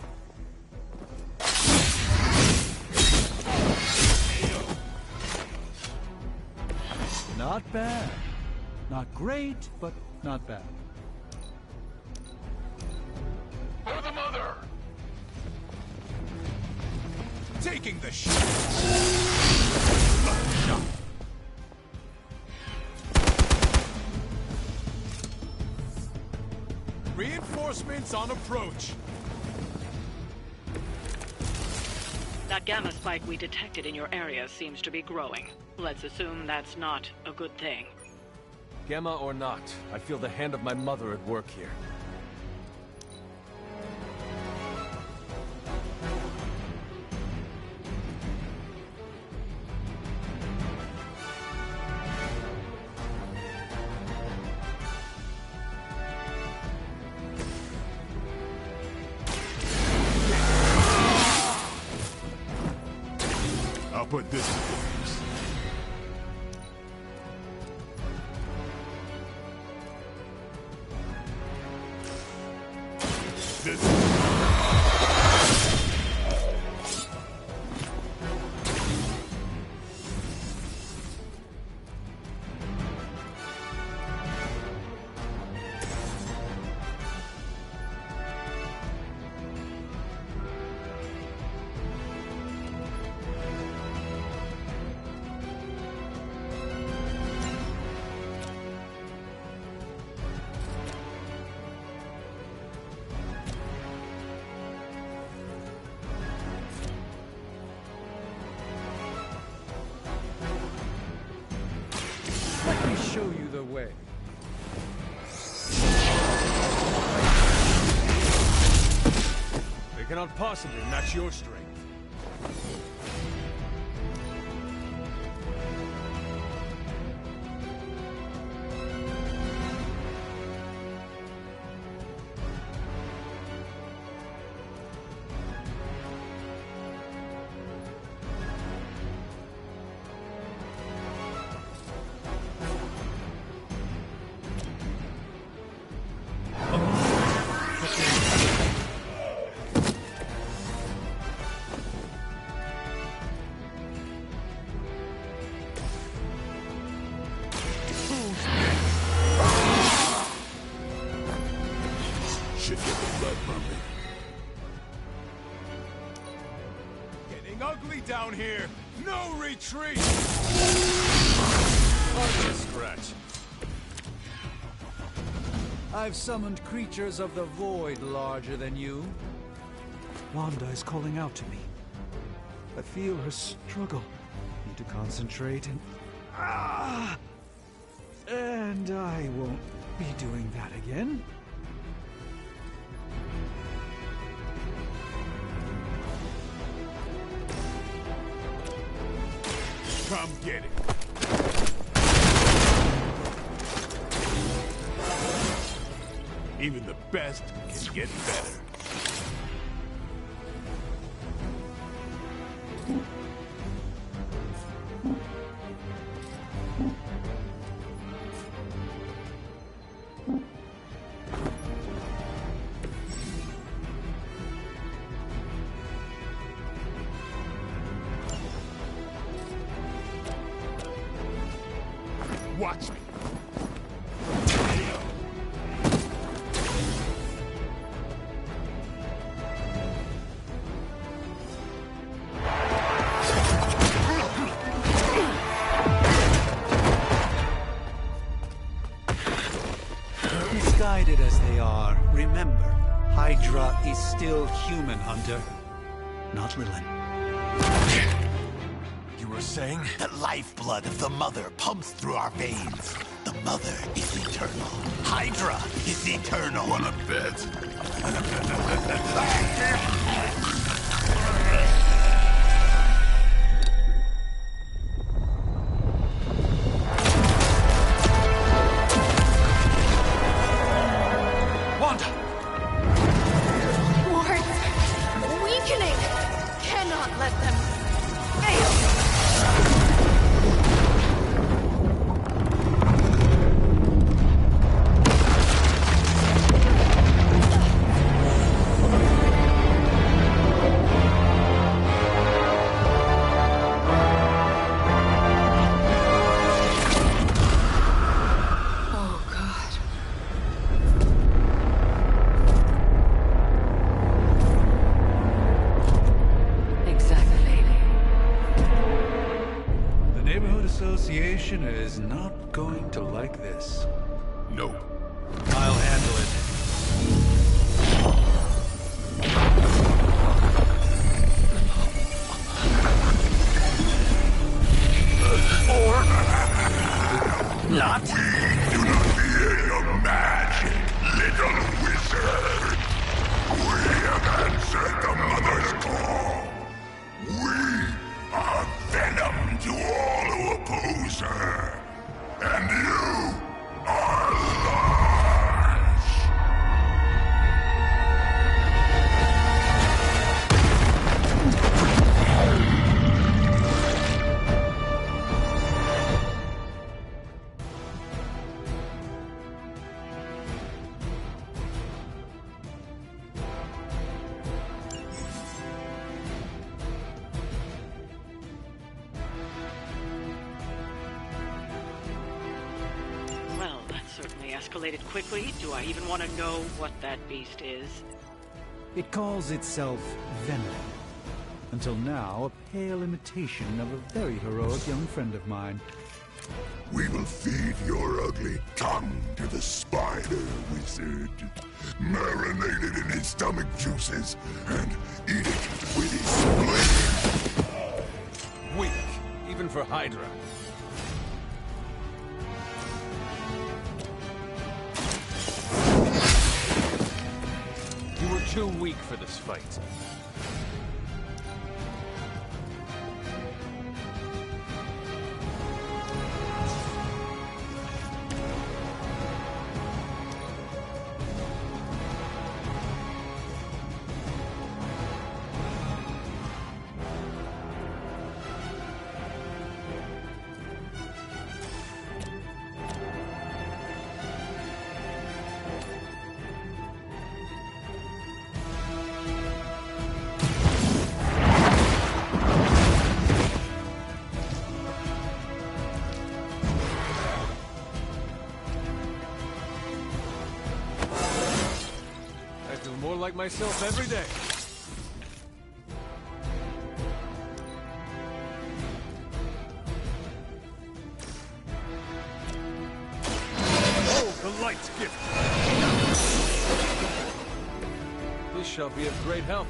[SPEAKER 4] Not bad. Not great, but not bad.
[SPEAKER 16] For the mother!
[SPEAKER 17] Taking the shot. Reinforcements on approach.
[SPEAKER 15] That gamma spike we detected in your area seems to be growing. Let's assume that's not a good thing.
[SPEAKER 17] Gamma or not, I feel the hand of my mother at work here.
[SPEAKER 1] I'll put this to use.
[SPEAKER 4] Let me show you the way.
[SPEAKER 17] They cannot possibly match your strength.
[SPEAKER 1] Should get the blood pumping.
[SPEAKER 17] Getting ugly down here. No retreat. Hardly a scratch.
[SPEAKER 4] I've summoned creatures of the void larger than you. Wanda is calling out to me. I feel her struggle. Need to concentrate and... And I won't be doing that again.
[SPEAKER 1] Come get it. Even the best can get better. Watch me.
[SPEAKER 4] Misguided as they are, remember, Hydra is still human, Hunter. Not Lilin.
[SPEAKER 18] You were saying? The lifeblood of the Mother pumps through our veins. The Mother is eternal. Hydra is eternal.
[SPEAKER 1] Wanna bet?
[SPEAKER 4] Wanda!
[SPEAKER 10] Wards! Weakening! Cannot let them fail!
[SPEAKER 4] Association is not going to like this.
[SPEAKER 1] Nope.
[SPEAKER 4] I'll handle it.
[SPEAKER 18] Or not.
[SPEAKER 1] We do not fear your magic, little wizard. We have answered the Mother's call. We are venom to all who oppose her. And you are large.
[SPEAKER 15] Well, that certainly escalated quickly. Do I even want to know what that beast is?
[SPEAKER 4] It calls itself Venom. Until now, a pale imitation of a very heroic young friend of mine.
[SPEAKER 1] We will feed your ugly tongue to the spider wizard. Marinated in his stomach juices and eat it with his spleen.
[SPEAKER 17] Weak, even for Hydra. You were too weak for this fight. More like myself every day. Oh, the light's gift. This shall be of great help.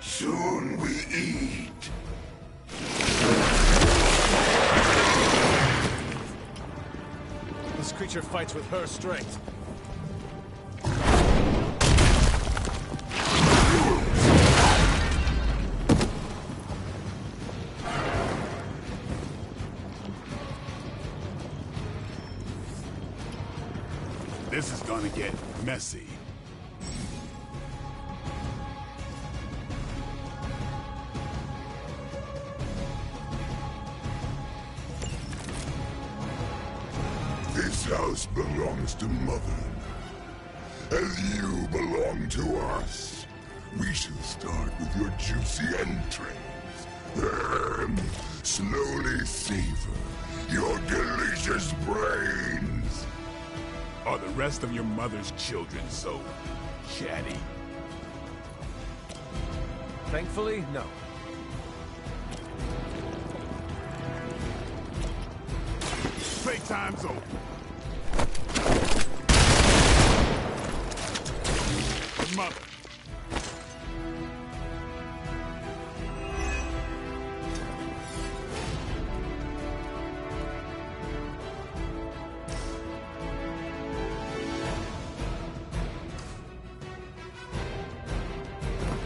[SPEAKER 1] Soon we eat.
[SPEAKER 17] This creature fights with her strength.
[SPEAKER 19] gonna get messy.
[SPEAKER 1] This house belongs to Mother, as you belong to us. We shall start with your juicy entrails, then slowly savor your delicious brains.
[SPEAKER 19] Are the rest of your mother's children so chatty?
[SPEAKER 17] Thankfully, no.
[SPEAKER 19] Playtime's over. Mother.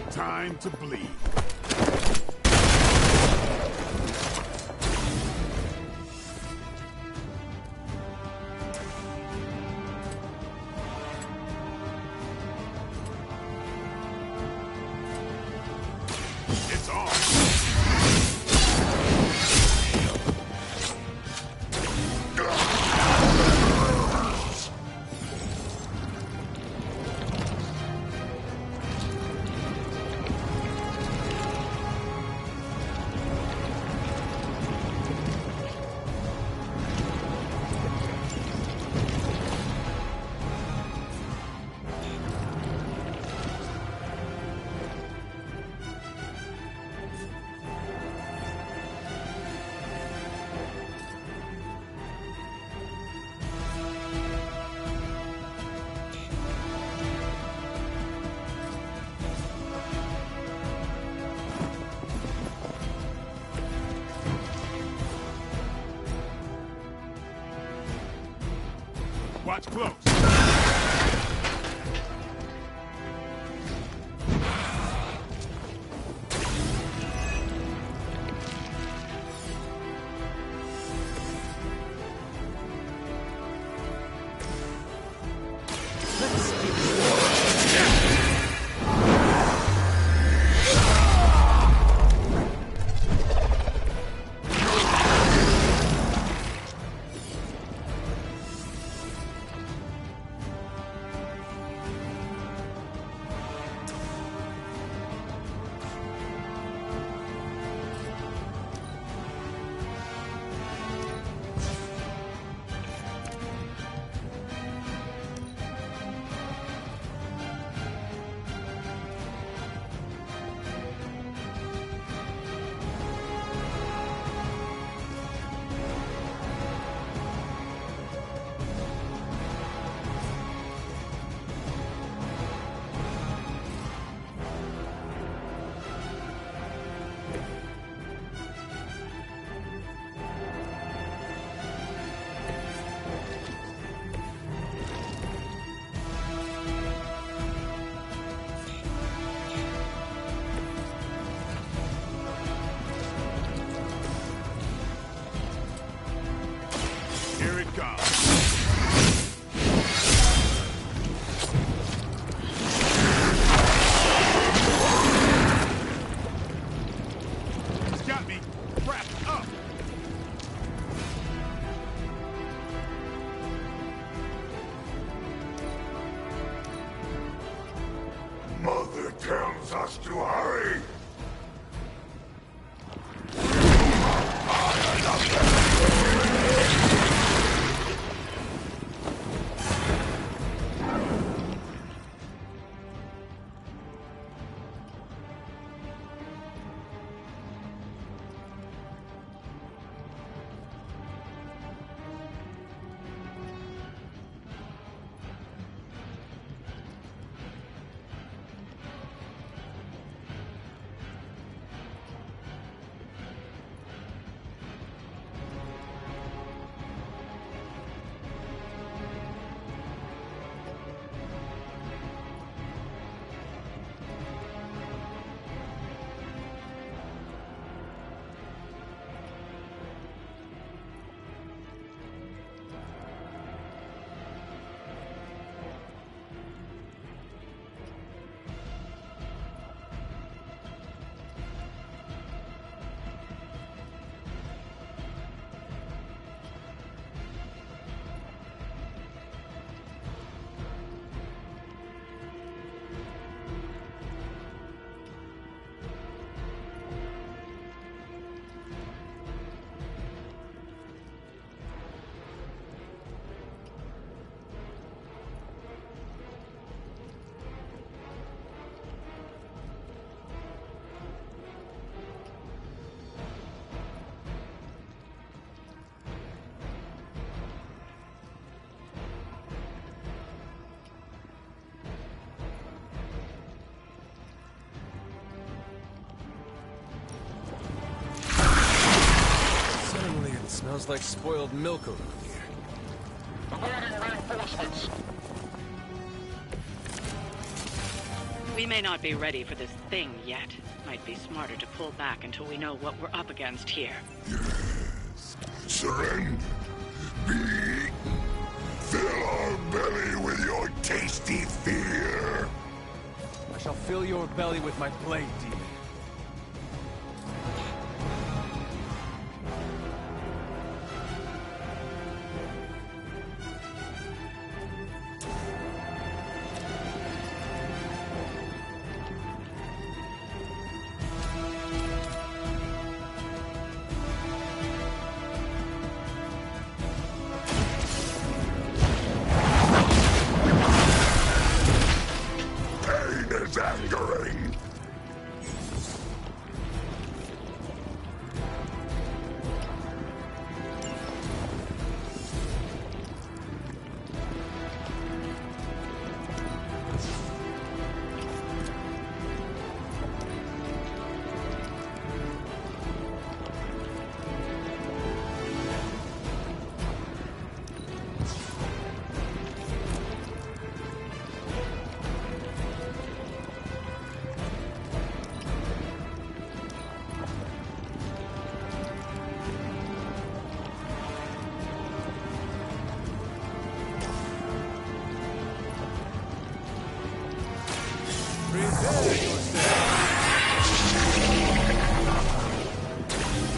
[SPEAKER 19] Time to bleed. It's on. Watch close.
[SPEAKER 17] smells like spoiled milk around here.
[SPEAKER 16] Reinforcements.
[SPEAKER 15] We may not be ready for this thing yet. Might be smarter to pull back until we know what we're up against here.
[SPEAKER 1] Yes. Surrender. Be eaten. Fill our belly with your tasty fear.
[SPEAKER 17] I shall fill your belly with my blade, demon.
[SPEAKER 1] Angering.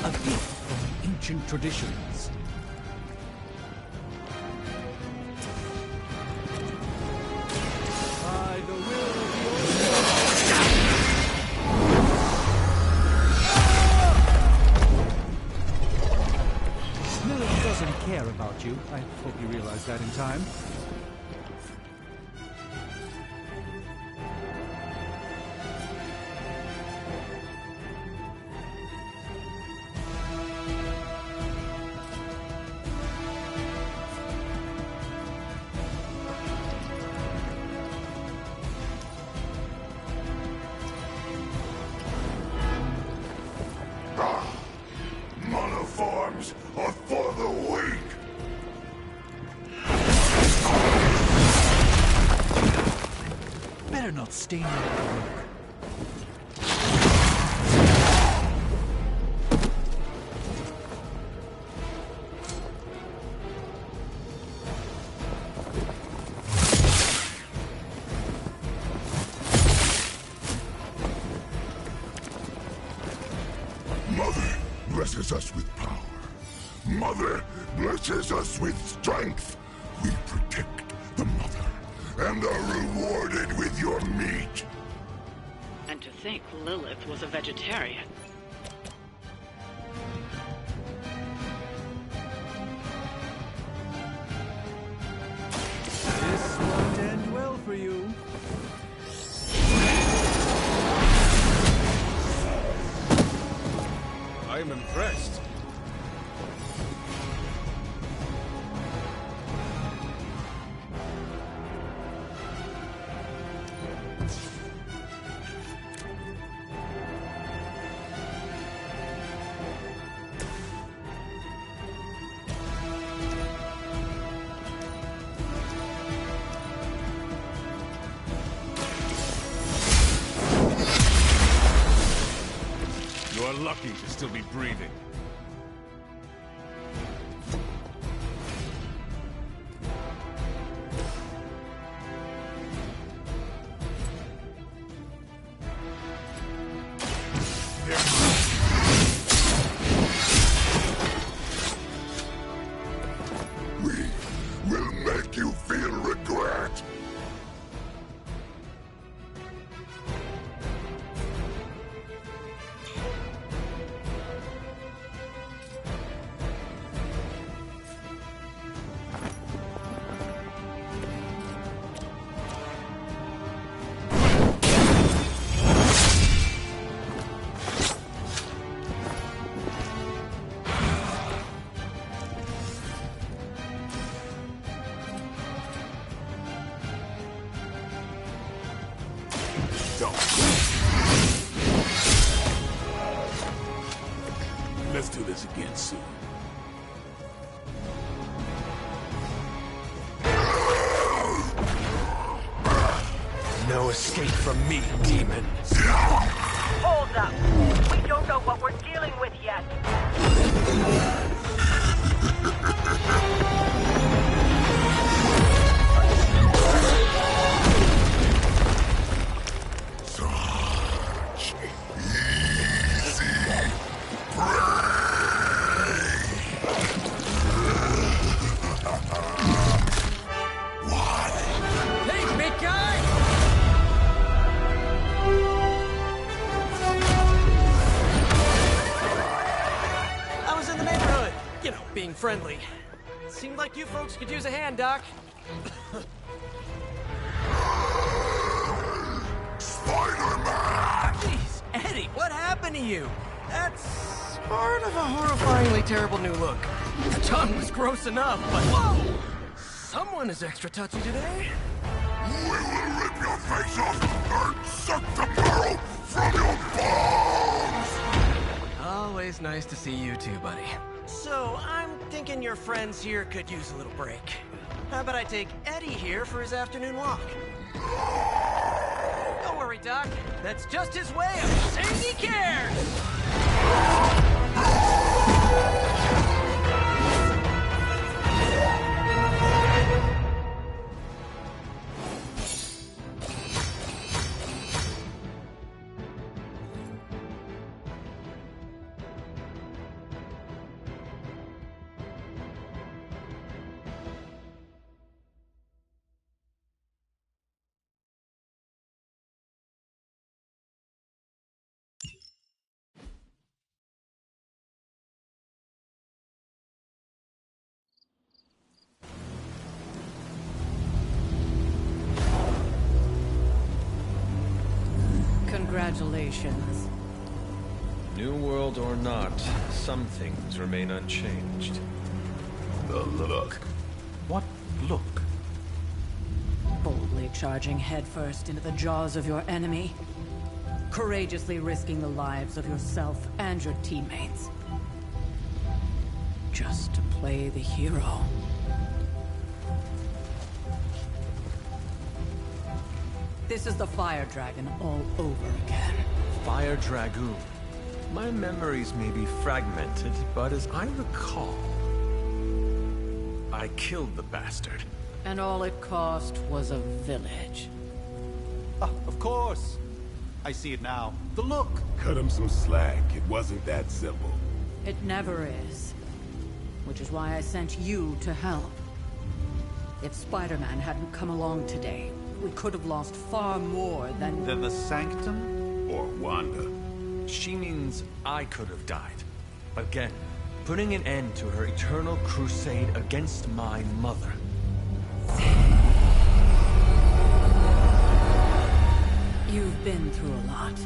[SPEAKER 4] A gift from ancient traditions. By the will of the Lilith doesn't care about you. I hope you realize that in time.
[SPEAKER 1] Monoforms are for the weak.
[SPEAKER 4] Better not stain your work.
[SPEAKER 1] Mother blesses us with power. Mother blesses us with strength. We protect the mother and are rewarded with your meat.
[SPEAKER 15] And to think Lilith was a vegetarian.
[SPEAKER 4] This won't end well for you.
[SPEAKER 17] I am impressed.
[SPEAKER 19] You're lucky to still be breathing.
[SPEAKER 1] We will make you feel regret.
[SPEAKER 19] Let's do this again soon.
[SPEAKER 17] no escape from me, demon.
[SPEAKER 20] Hold up. We don't know what we're dealing with yet.
[SPEAKER 1] Such easy prey.
[SPEAKER 13] Hey, big guy! I was in the neighborhood, you know, being friendly. Seemed like you folks could use a hand, Doc.
[SPEAKER 1] Spider-Man!
[SPEAKER 13] Jeez, Eddie, what happened to you? That's part of a horrifyingly terrible new look. The tongue was gross enough, but whoa! Someone is extra touchy today.
[SPEAKER 1] We will rip your face off and suck the marrow from your bones!
[SPEAKER 13] Always nice to see you too, buddy. So, I'm thinking your friends here could use a little break. How about I take Eddie here for his afternoon walk? Don't worry, Doc. That's just his way of saying he cares! Congratulations.
[SPEAKER 12] New world or not, some things remain unchanged.
[SPEAKER 19] The look. What look?
[SPEAKER 11] Boldly charging headfirst into the jaws of your enemy. Courageously risking the lives of yourself and your teammates. Just to play the hero. This is the Fire Dragon all over again.
[SPEAKER 12] Fire Dragoon. My memories may be fragmented, but as I recall, I killed the bastard.
[SPEAKER 11] And all it cost was a village.
[SPEAKER 4] Oh, of course. I see it now. The look.
[SPEAKER 19] Cut him some slack. It wasn't that simple.
[SPEAKER 11] It never is. Which is why I sent you to help. If Spider-Man hadn't come along today, we could have lost far more than...
[SPEAKER 4] Than the Sanctum?
[SPEAKER 19] Or Wanda.
[SPEAKER 12] She means I could have died. Again, putting an end to her eternal crusade against my mother.
[SPEAKER 11] You've been through a lot.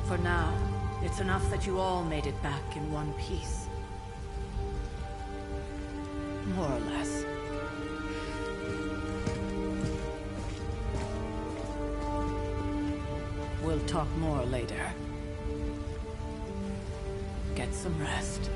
[SPEAKER 11] For now, it's enough that you all made it back in one piece. More or less. We'll talk more later. Get some rest.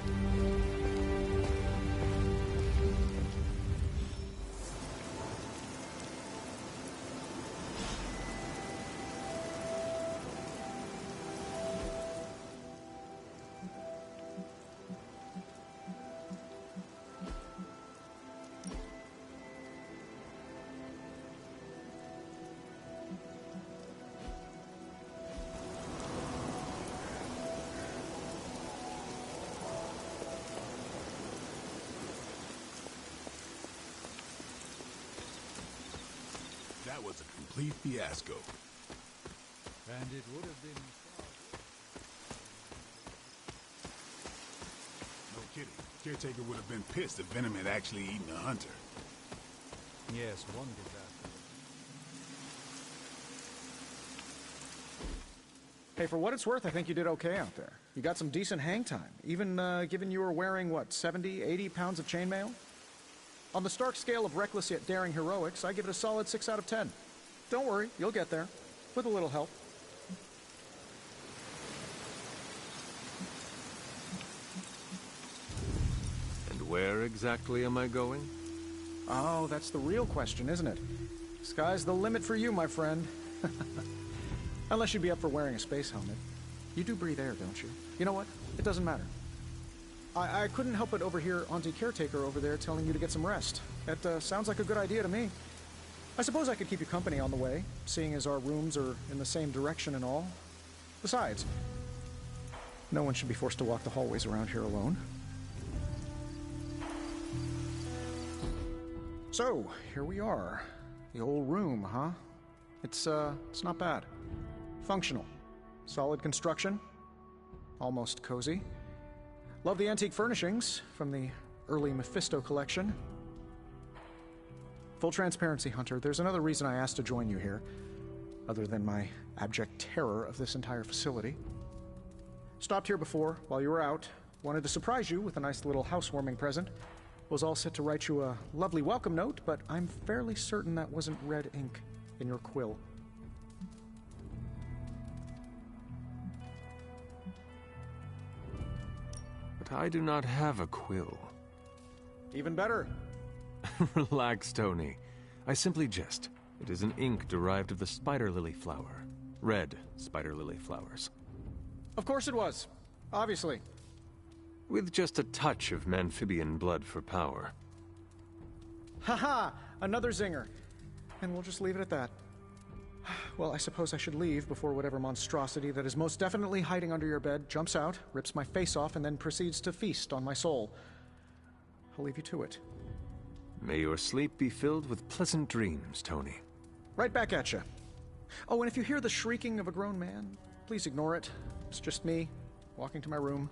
[SPEAKER 19] That was a complete fiasco.
[SPEAKER 4] And it would have been...
[SPEAKER 19] No kidding. Caretaker would have been pissed if Venom had actually eaten a hunter.
[SPEAKER 4] Yes, one disaster.
[SPEAKER 5] Hey, for what it's worth, I think you did okay out there. You got some decent hang time, even given you were wearing, what, 70, 80 pounds of chainmail? On the Stark scale of reckless yet daring heroics, I give it a solid 6 out of 10. Don't worry, you'll get there. With a little help.
[SPEAKER 12] And where exactly am I going?
[SPEAKER 5] Oh, that's the real question, isn't it? Sky's the limit for you, my friend. Unless you'd be up for wearing a space helmet. You do breathe air, don't you? You know what? It doesn't matter. I couldn't help but overhear Auntie Caretaker over there telling you to get some rest. That sounds like a good idea to me. I suppose I could keep you company on the way, seeing as our rooms are in the same direction and all. Besides, no one should be forced to walk the hallways around here alone. So, here we are. The old room, huh? It's not bad. Functional. Solid construction. Almost cozy. Love the antique furnishings from the early Mephisto collection. Full transparency, Hunter, there's another reason I asked to join you here, other than my abject terror of this entire facility. Stopped here before, while you were out. Wanted to surprise you with a nice little housewarming present. Was all set to write you a lovely welcome note, but I'm fairly certain that wasn't red ink in your quill.
[SPEAKER 12] But I do not have a quill.
[SPEAKER 5] Even better.
[SPEAKER 12] Relax, Tony. I simply jest. It is an ink derived of the spider lily flower. Red spider lily flowers.
[SPEAKER 5] Of course it was. Obviously.
[SPEAKER 12] With just a touch of Memphibian blood for power.
[SPEAKER 5] Haha! Another zinger. And we'll just leave it at that. Well, I suppose I should leave before whatever monstrosity that is most definitely hiding under your bed jumps out, rips my face off, and then proceeds to feast on my soul. I'll leave you to it.
[SPEAKER 12] May your sleep be filled with pleasant dreams, Tony.
[SPEAKER 5] Right back at you. Oh, and if you hear the shrieking of a grown man, please ignore it. It's just me, walking to my room.